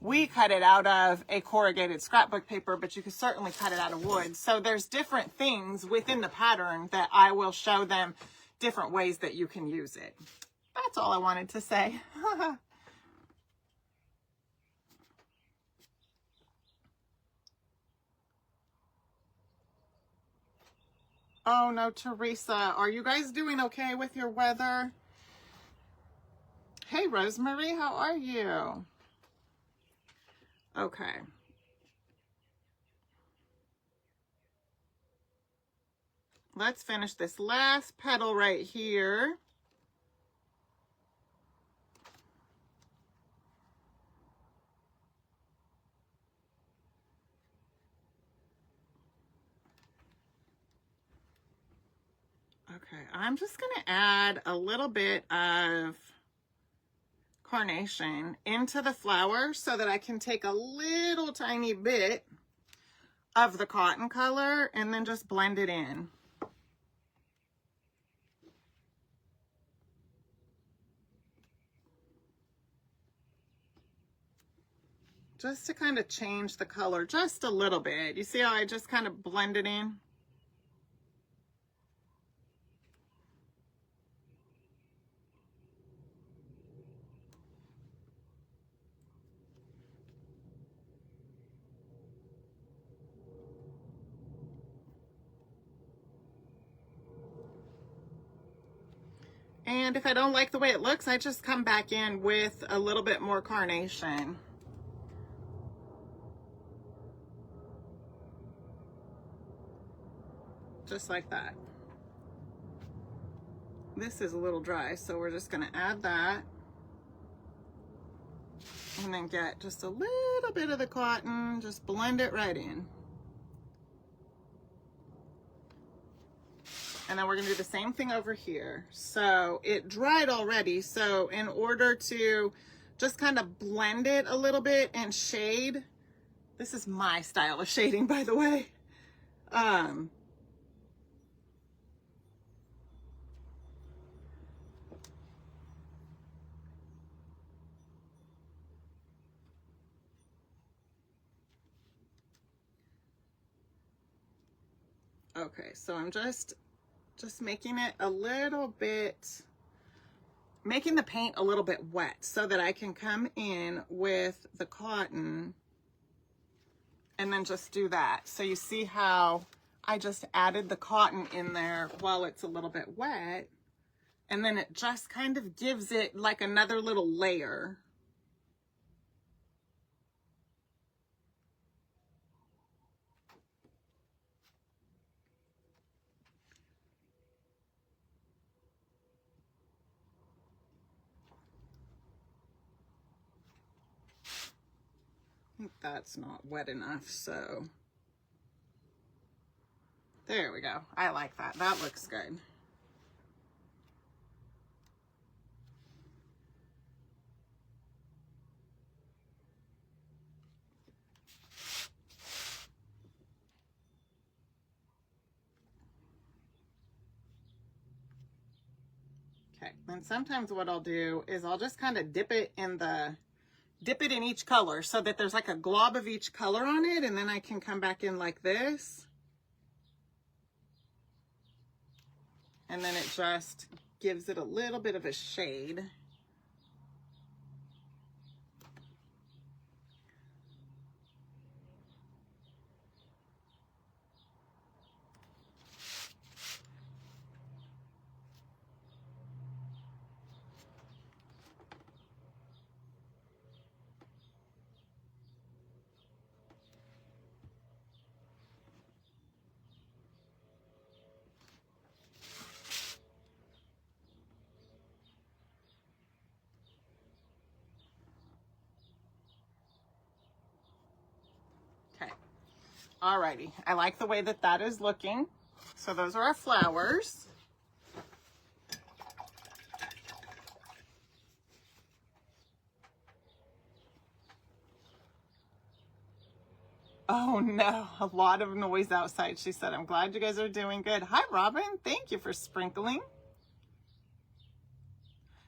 We cut it out of a corrugated scrapbook paper, but you could certainly cut it out of wood. So there's different things within the pattern that I will show them different ways that you can use it. That's all I wanted to say. Oh no, Teresa, are you guys doing okay with your weather? Hey, Rosemary, how are you? Okay. Let's finish this last petal right here. Okay, I'm just going to add a little bit of carnation into the flower so that I can take a little tiny bit of the cotton color and then just blend it in. Just to kind of change the color just a little bit. You see how I just kind of blend it in? And if I don't like the way it looks, I just come back in with a little bit more carnation. Just like that. This is a little dry, so we're just going to add that. And then get just a little bit of the cotton, just blend it right in. And then we're going to do the same thing over here. So it dried already. So in order to just kind of blend it a little bit and shade, this is my style of shading, by the way. Okay, so I'm just making it a little bit, making the paint a little bit wet so that I can come in with the cotton and then just do that. So you see how I just added the cotton in there while it's a little bit wet, and then it just kind of gives it like another little layer. That's not wet enough, so there we go. I like that. That looks good. Okay, and sometimes what I'll do is I'll just kind of dip it in each color so that there's like a glob of each color on it, and then I can come back in like this. And then it just gives it a little bit of a shade. Alrighty, I like the way that that is looking. So those are our flowers. Oh no, a lot of noise outside, she said. I'm glad you guys are doing good. Hi, Robin. Thank you for sprinkling.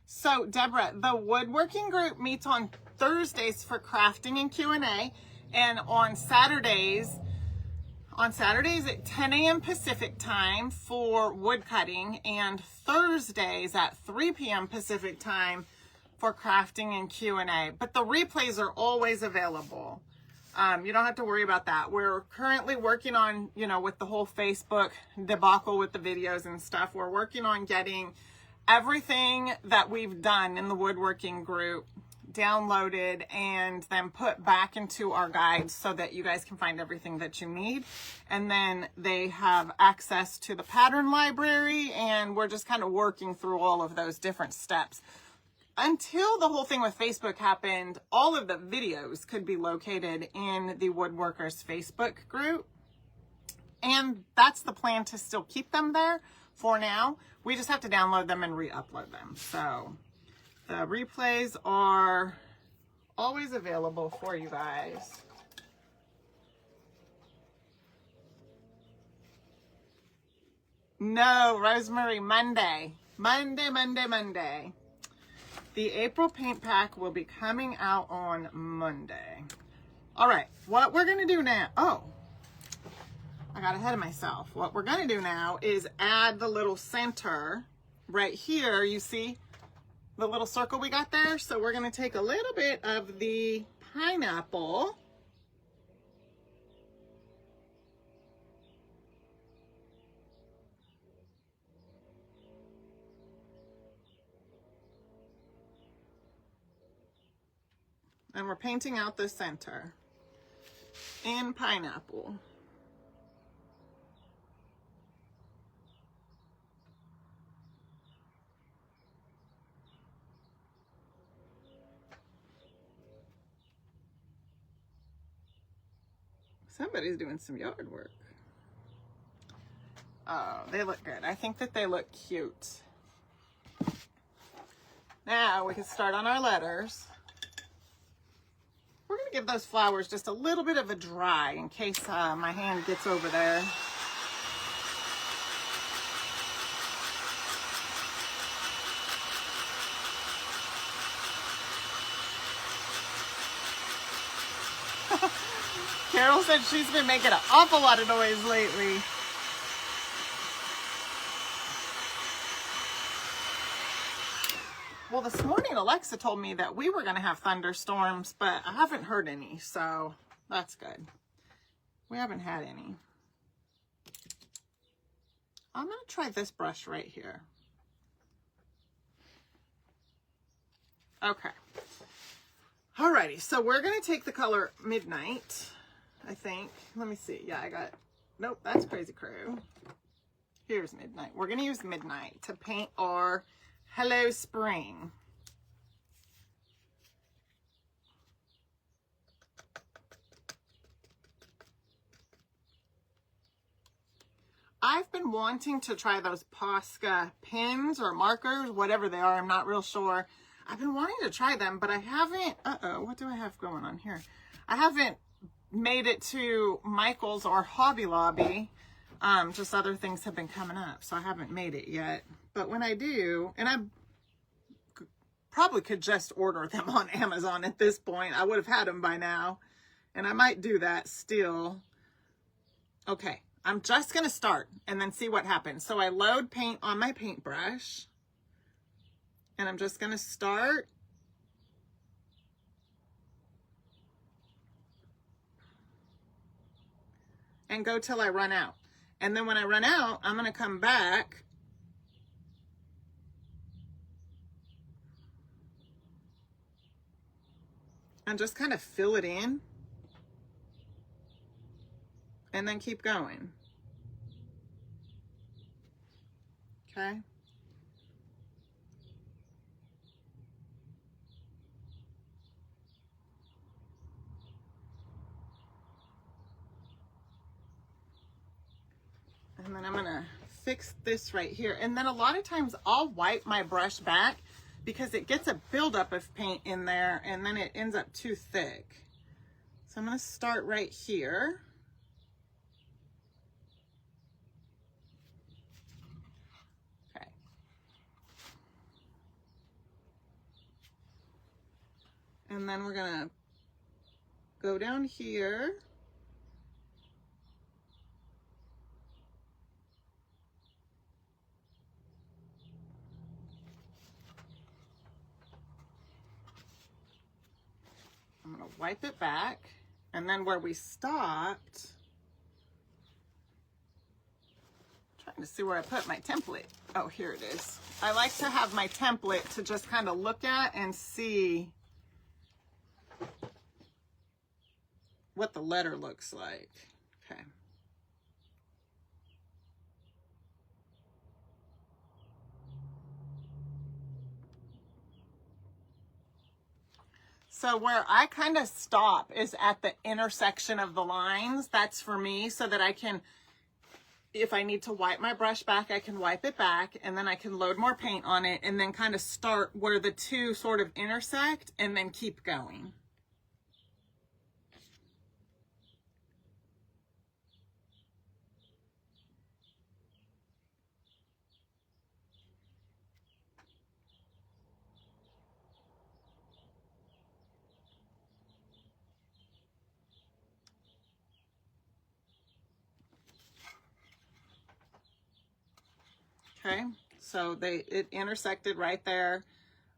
So, Deborah, the woodworking group meets on Thursdays for crafting and Q&A, and on Saturdays at 10 a.m. Pacific time for wood cutting, and Thursdays at 3 p.m. Pacific time for crafting and Q&A. But the replays are always available. You don't have to worry about that. We're currently working on, with the whole Facebook debacle with the videos and stuff, we're working on getting everything that we've done in the woodworking group downloaded and then put back into our guides so that you guys can find everything that you need. And then they have access to the pattern library, and we're just kind of working through all of those different steps. Until the whole thing with Facebook happened, all of the videos could be located in the Woodworkers Facebook group. And that's the plan, to still keep them there for now. We just have to download them and re-upload them. So the replays are always available for you guys. No, Rosemary, Monday. Monday. The April paint pack will be coming out on Monday. All right, what we're gonna do now, I got ahead of myself. What we're gonna do now is add the little center right here. You see the little circle we got there? So we're gonna take a little bit of the pineapple. And we're painting out the center in pineapple. Somebody's doing some yard work. Oh, they look good. I think that they look cute. Now we can start on our letters. We're going to give those flowers just a little bit of a dry in case my hand gets over there. Carol said she's been making an awful lot of noise lately. Well, this morning Alexa told me that we were going to have thunderstorms, but I haven't heard any, so that's good. We haven't had any. I'm going to try this brush right here. Okay. Alrighty, so we're going to take the color Midnight, I think. Let me see. Yeah, nope, that's Crazy Crew. Here's Midnight. We're going to use Midnight to paint our Hello Spring. I've been wanting to try those Posca pins or markers, whatever they are. I'm not real sure. I've been wanting to try them, but I haven't. What do I have going on here? I haven't made it to Michael's or Hobby Lobby. Just other things have been coming up, so I haven't made it yet. But when I do, and I probably could just order them on Amazon at this point. I would have had them by now, and I might do that still. Okay, I'm just going to start and then see what happens. So I load paint on my paintbrush, and I'm just going to start. And go till I run out. And then when I run out, I'm going to come back and just kind of fill it in and then keep going. Okay. And then I'm going to fix this right here. And then a lot of times I'll wipe my brush back because it gets a buildup of paint in there and then it ends up too thick. So I'm going to start right here. Okay. And then we're gonna go down here. I'm gonna wipe it back. And then where we stopped, trying to see where I put my template. Oh, here it is. I like to have my template to just kind of look at and see what the letter looks like. Okay. So where I kind of stop is at the intersection of the lines. That's for me, so that I can, if I need to wipe my brush back, I can wipe it back, and then I can load more paint on it, and then kind of start where the two sort of intersect and then keep going. Okay, so it intersected right there.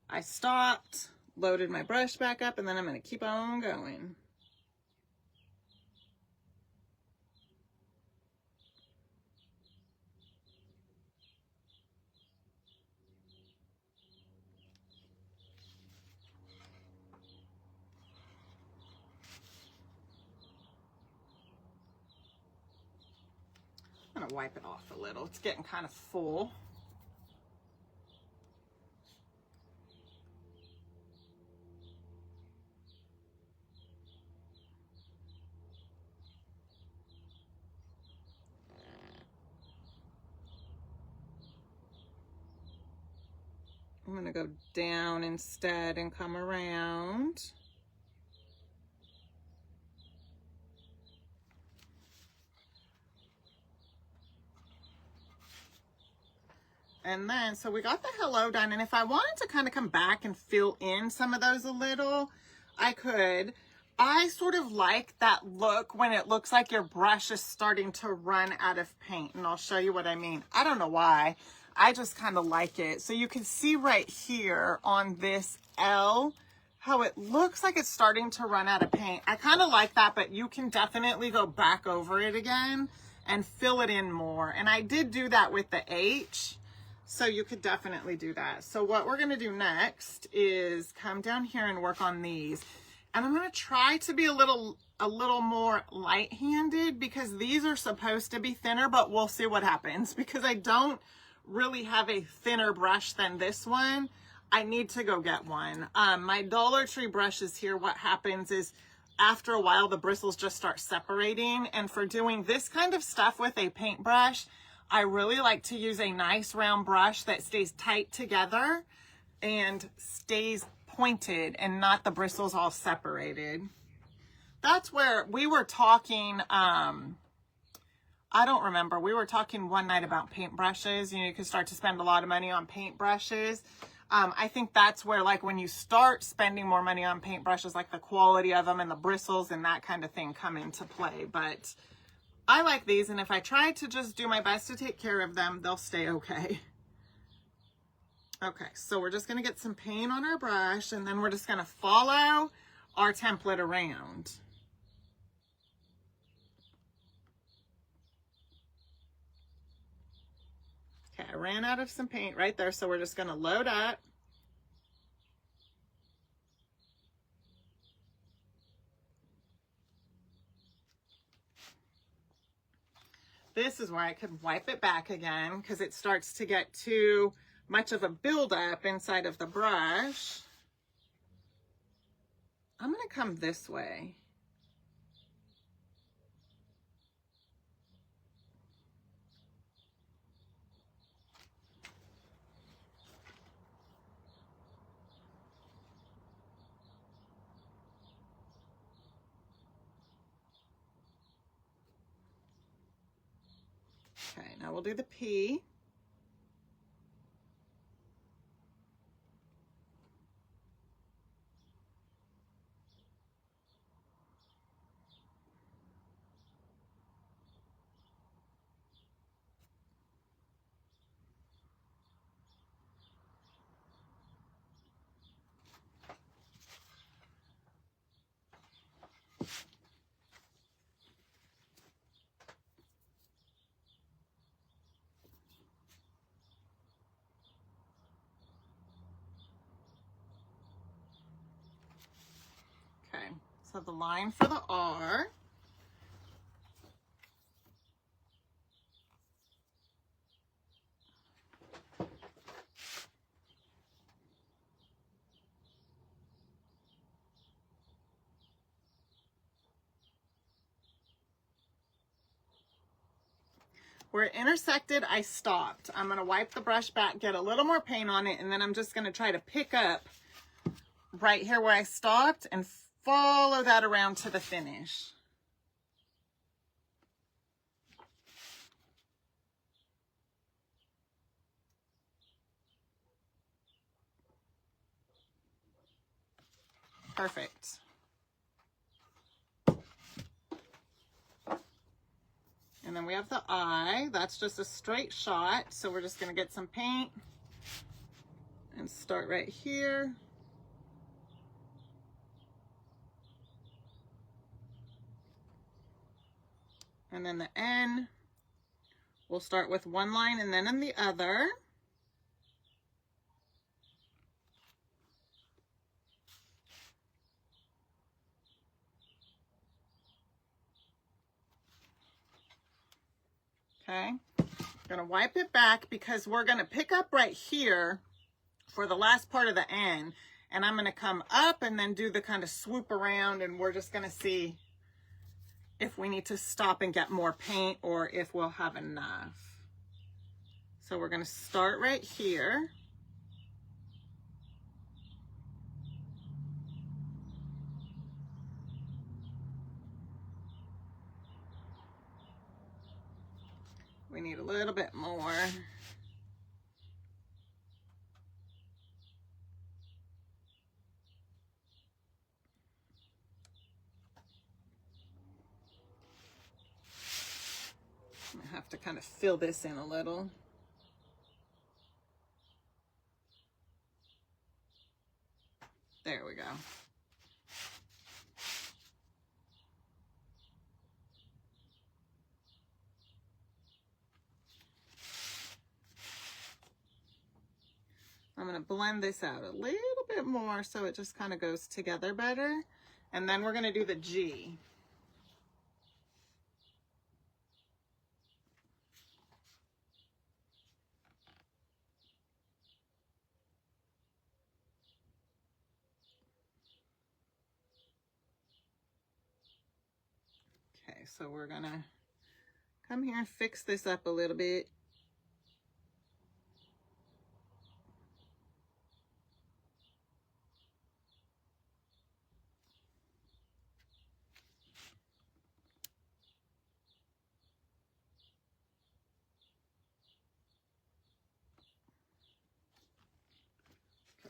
I stopped, loaded my brush back up, and then I'm going to keep on going. I'm going to wipe it off a little. It's getting kind of full. I'm going to go down instead and come around. And then, so we got the hello done, and if I wanted to kind of come back and fill in some of those a little, I could. I sort of like that look when it looks like your brush is starting to run out of paint, and I'll show you what I mean. I don't know why. I just kind of like it. So you can see right here on this L, how it looks like it's starting to run out of paint. I kind of like that, but you can definitely go back over it again and fill it in more. And I did do that with the H. So you could definitely do that. So what we're gonna do next is come down here and work on these. And I'm gonna try to be a little more light-handed, because these are supposed to be thinner, but we'll see what happens, because I don't really have a thinner brush than this one. I need to go get one. My Dollar Tree brushes here, what happens is after a while, the bristles just start separating. And for doing this kind of stuff with a paintbrush, I really like to use a nice round brush that stays tight together and stays pointed and not the bristles all separated. That's where we were talking, I don't remember, we were talking one night about paintbrushes. You know, you can start to spend a lot of money on paintbrushes. I think that's where, like, when you start spending more money on paintbrushes, like the quality of them and the bristles and that kind of thing come into play. But I like these, and if I try to just do my best to take care of them, they'll stay okay. Okay, so we're just going to get some paint on our brush, and then we're just going to follow our template around. Okay, I ran out of some paint right there, so we're just going to load up. This is where I could wipe it back again, because it starts to get too much of a buildup inside of the brush. I'm going to come this way. Okay, now we'll do the P. So the line for the R. Where it intersected, I stopped. I'm going to wipe the brush back, get a little more paint on it, and then I'm just going to try to pick up right here where I stopped and follow that around to the finish. Perfect. And then we have the eye. That's just a straight shot. So we're just going to get some paint and start right here. And then the N, we'll start with one line and then in the other. Okay, gonna wipe it back because we're gonna pick up right here for the last part of the N, and I'm gonna come up and then do the kind of swoop around, and we're just gonna see if we need to stop and get more paint or if we'll have enough. So we're gonna start right here. We need a little bit more. I have to kind of fill this in a little. There we go. I'm going to blend this out a little bit more so it just kind of goes together better. And then we're going to do the G. Okay, so we're going to come here and fix this up a little bit.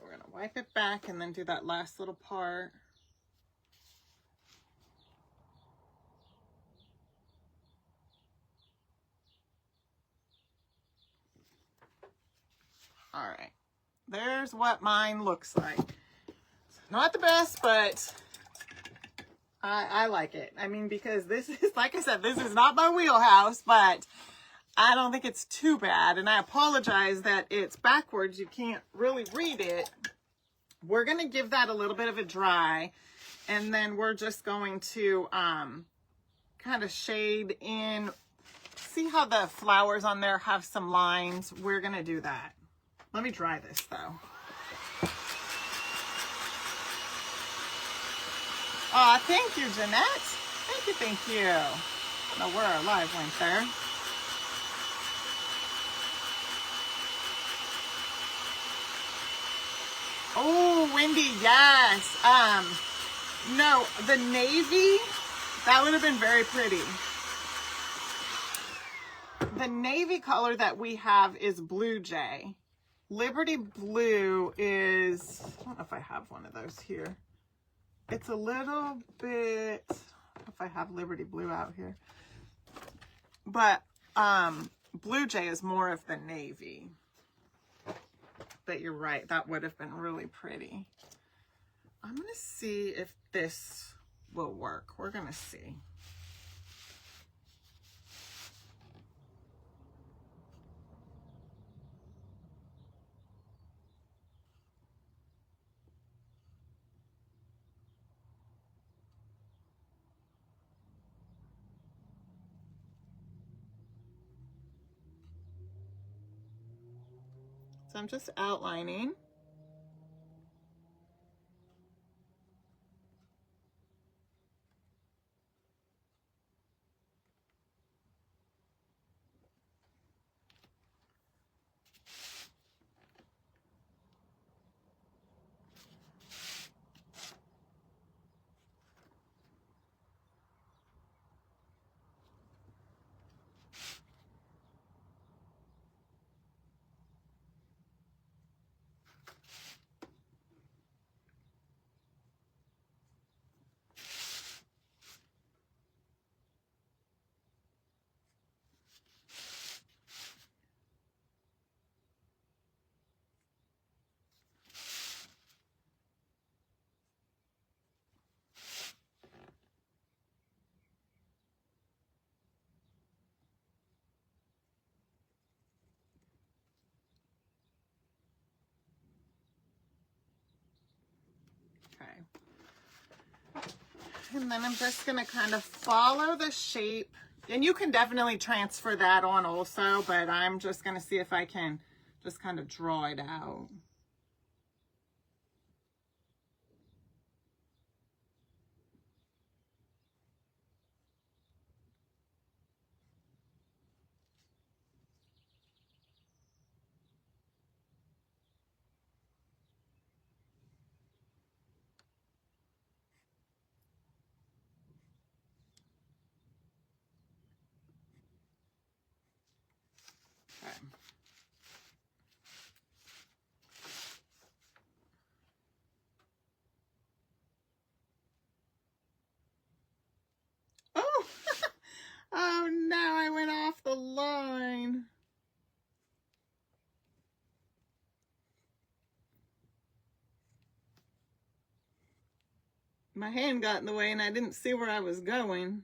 We're going to wipe it back and then do that last little part. All right, there's what mine looks like. It's not the best, but I like it. I mean, because this is, like I said, this is not my wheelhouse, but I don't think it's too bad. And I apologize that it's backwards. You can't really read it. We're going to give that a little bit of a dry, and then we're just going to kind of shade in. See how the flowers on there have some lines? We're going to do that. Let me dry this though. Aw, thank you, Jeanette. Thank you, thank you. I don't know where our live went there. Oh, Wendy, yes. No, the navy, that would have been very pretty. The navy color that we have is Blue Jay. Liberty Blue is, I don't know if I have one of those here. It's a little bit, I don't know if I have Liberty Blue out here. But Blue Jay is more of the navy. But you're right, that would have been really pretty. I'm going to see if this will work. We're going to see. So I'm just outlining. Okay. And then I'm just going to kind of follow the shape. And you can definitely transfer that on also, but I'm just going to see if I can just kind of draw it out. Okay. Oh, oh no, I went off the line. My hand got in the way and I didn't see where I was going.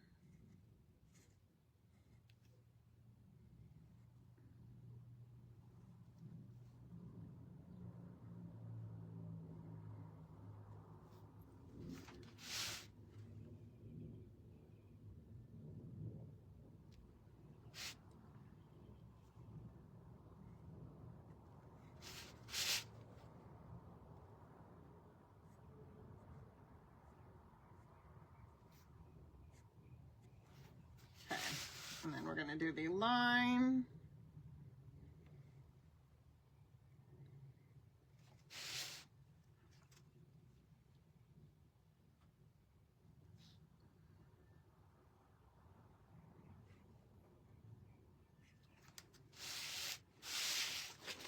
Okay, and then we're going to do the line.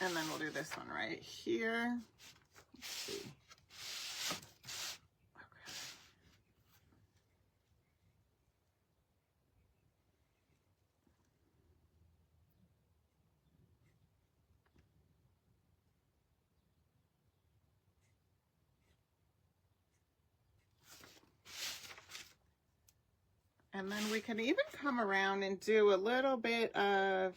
And then we'll do this one right here. Let's see. Okay. And then we can even come around and do a little bit of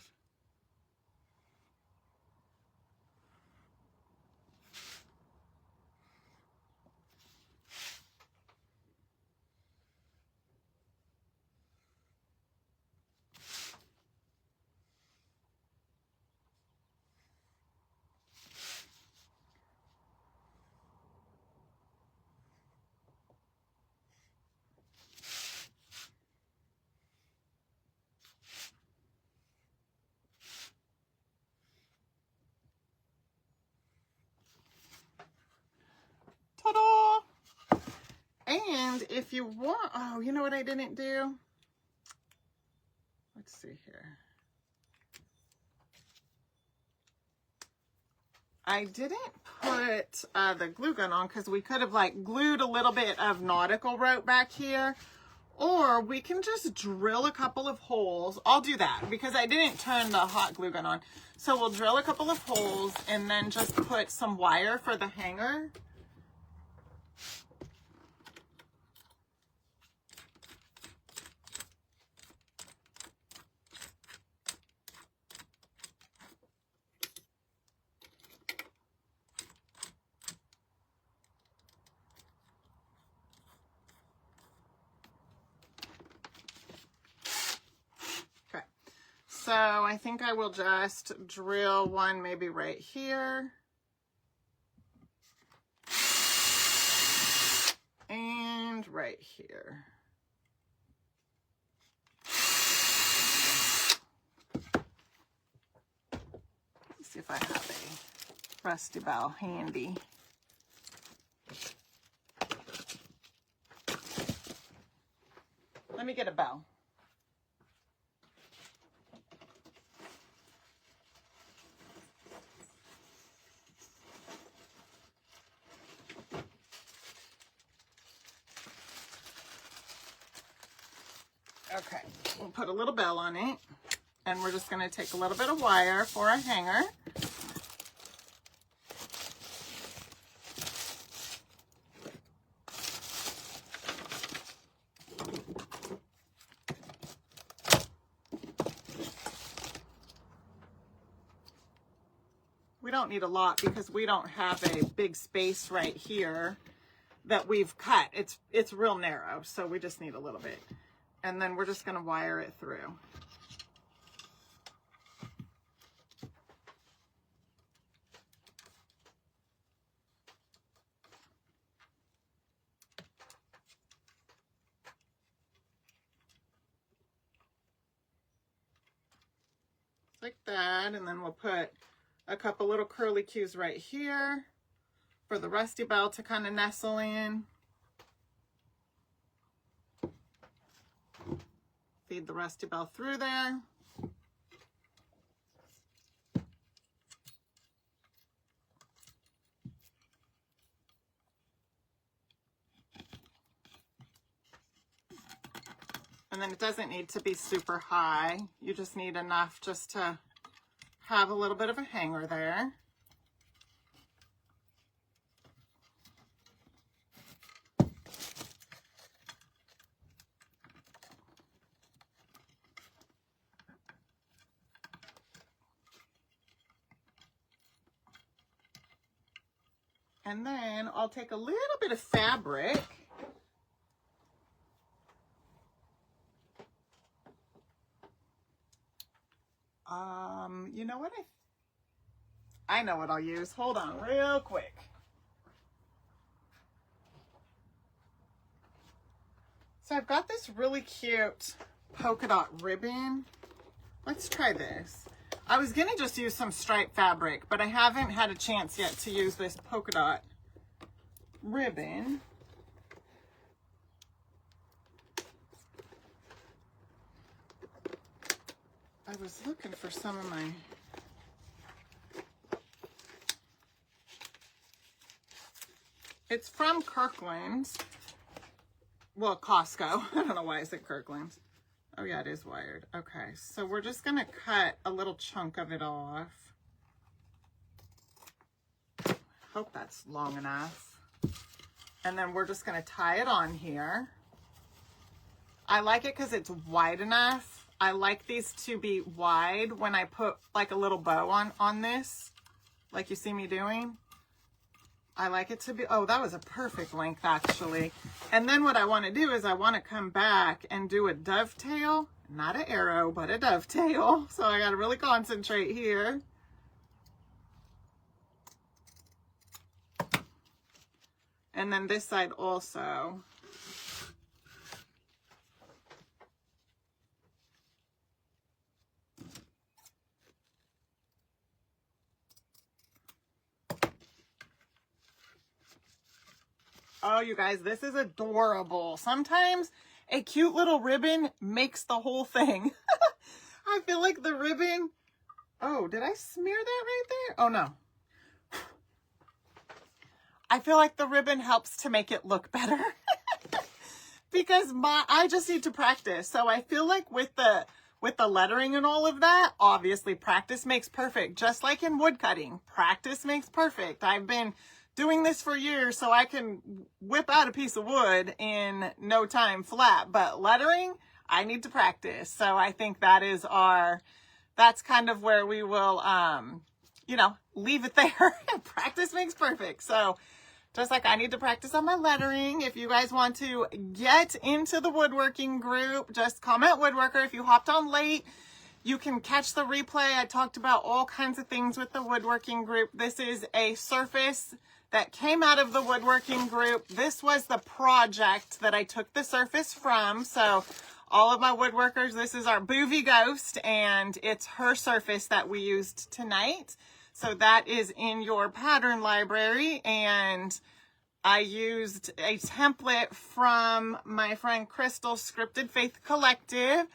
ta-da! And if you want, oh, you know what I didn't do? Let's see here. I didn't put the glue gun on because we could have like glued a little bit of nautical rope back here, or we can just drill a couple of holes. I'll do that because I didn't turn the hot glue gun on. So we'll drill a couple of holes and then just put some wire for the hanger. So I think I will just drill one maybe right here. And right here. Let's see if I have a rusty bell handy. Let me get a bell. Okay, we'll put a little bell on it, and we're just going to take a little bit of wire for a hanger. We don't need a lot because we don't have a big space right here that we've cut. It's real narrow, so we just need a little bit. And then we're just going to wire it through. Like that, and then we'll put a couple little curly cues right here for the rusty bell to kind of nestle in. Feed the rusty bell through there. And then it doesn't need to be super high. You just need enough just to have a little bit of a hanger there. And then I'll take a little bit of fabric. You know what? I know what I'll use. Hold on real quick. So I've got this really cute polka dot ribbon. Let's try this. I was gonna just use some striped fabric, but I haven't had a chance yet to use this polka dot ribbon. I was looking for some of my... It's from Kirkland's. Well, Costco. I don't know why I said Kirkland's. Oh yeah, it is wired. Okay, so we're just gonna cut a little chunk of it off. Hope that's long enough. And then we're just gonna tie it on here. I like it because it's wide enough. I like these to be wide when I put like a little bow on this, like you see me doing. I like it to be, oh, that was a perfect length actually. And then what I want to do is I want to come back and do a dovetail, not an arrow, but a dovetail. So I got to really concentrate here. And then this side also. Oh, you guys, this is adorable. Sometimes a cute little ribbon makes the whole thing. I feel like the ribbon... Oh, did I smear that right there? Oh, no. I feel like the ribbon helps to make it look better. Because I just need to practice. So I feel like with the lettering and all of that, obviously practice makes perfect. Just like in wood cutting, practice makes perfect. I've been doing this for years so I can whip out a piece of wood in no time flat, but lettering, I need to practice. So I think that's kind of where we will, you know, leave it there. Practice makes perfect. So just like I need to practice on my lettering, if you guys want to get into the woodworking group, just comment woodworker. If you hopped on late, You can catch the replay. I talked about all kinds of things with the woodworking group. This is a surface that came out of the woodworking group. This was the project that I took the surface from. So all of my woodworkers, this is our Boovie Ghost, and it's her surface that we used tonight. So that is in your pattern library, and I used a template from my friend Crystal's Scripted Faith Collective.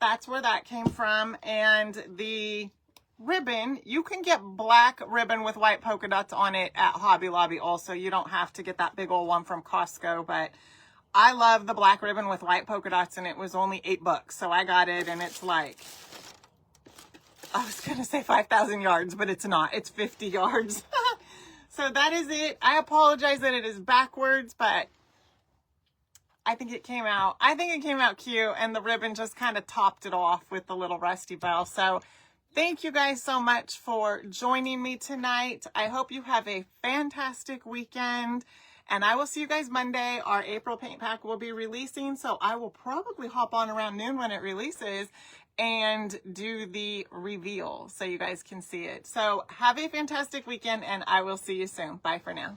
That's where that came from. And the ribbon, you can get black ribbon with white polka dots on it at Hobby Lobby also. You don't have to get that big old one from Costco, but I love the black ribbon with white polka dots, and it was only $8. So I got it, and it's like, I was going to say 5,000 yards, but it's not. It's 50 yards. So that is it. I apologize that it is backwards, but I think it came out cute, and the ribbon just kind of topped it off with the little rusty bell. So thank you guys so much for joining me tonight. I hope you have a fantastic weekend, and I will see you guys Monday. Our April paint pack will be releasing, so I will probably hop on around noon when it releases and do the reveal so you guys can see it. So have a fantastic weekend, and I will see you soon. Bye for now.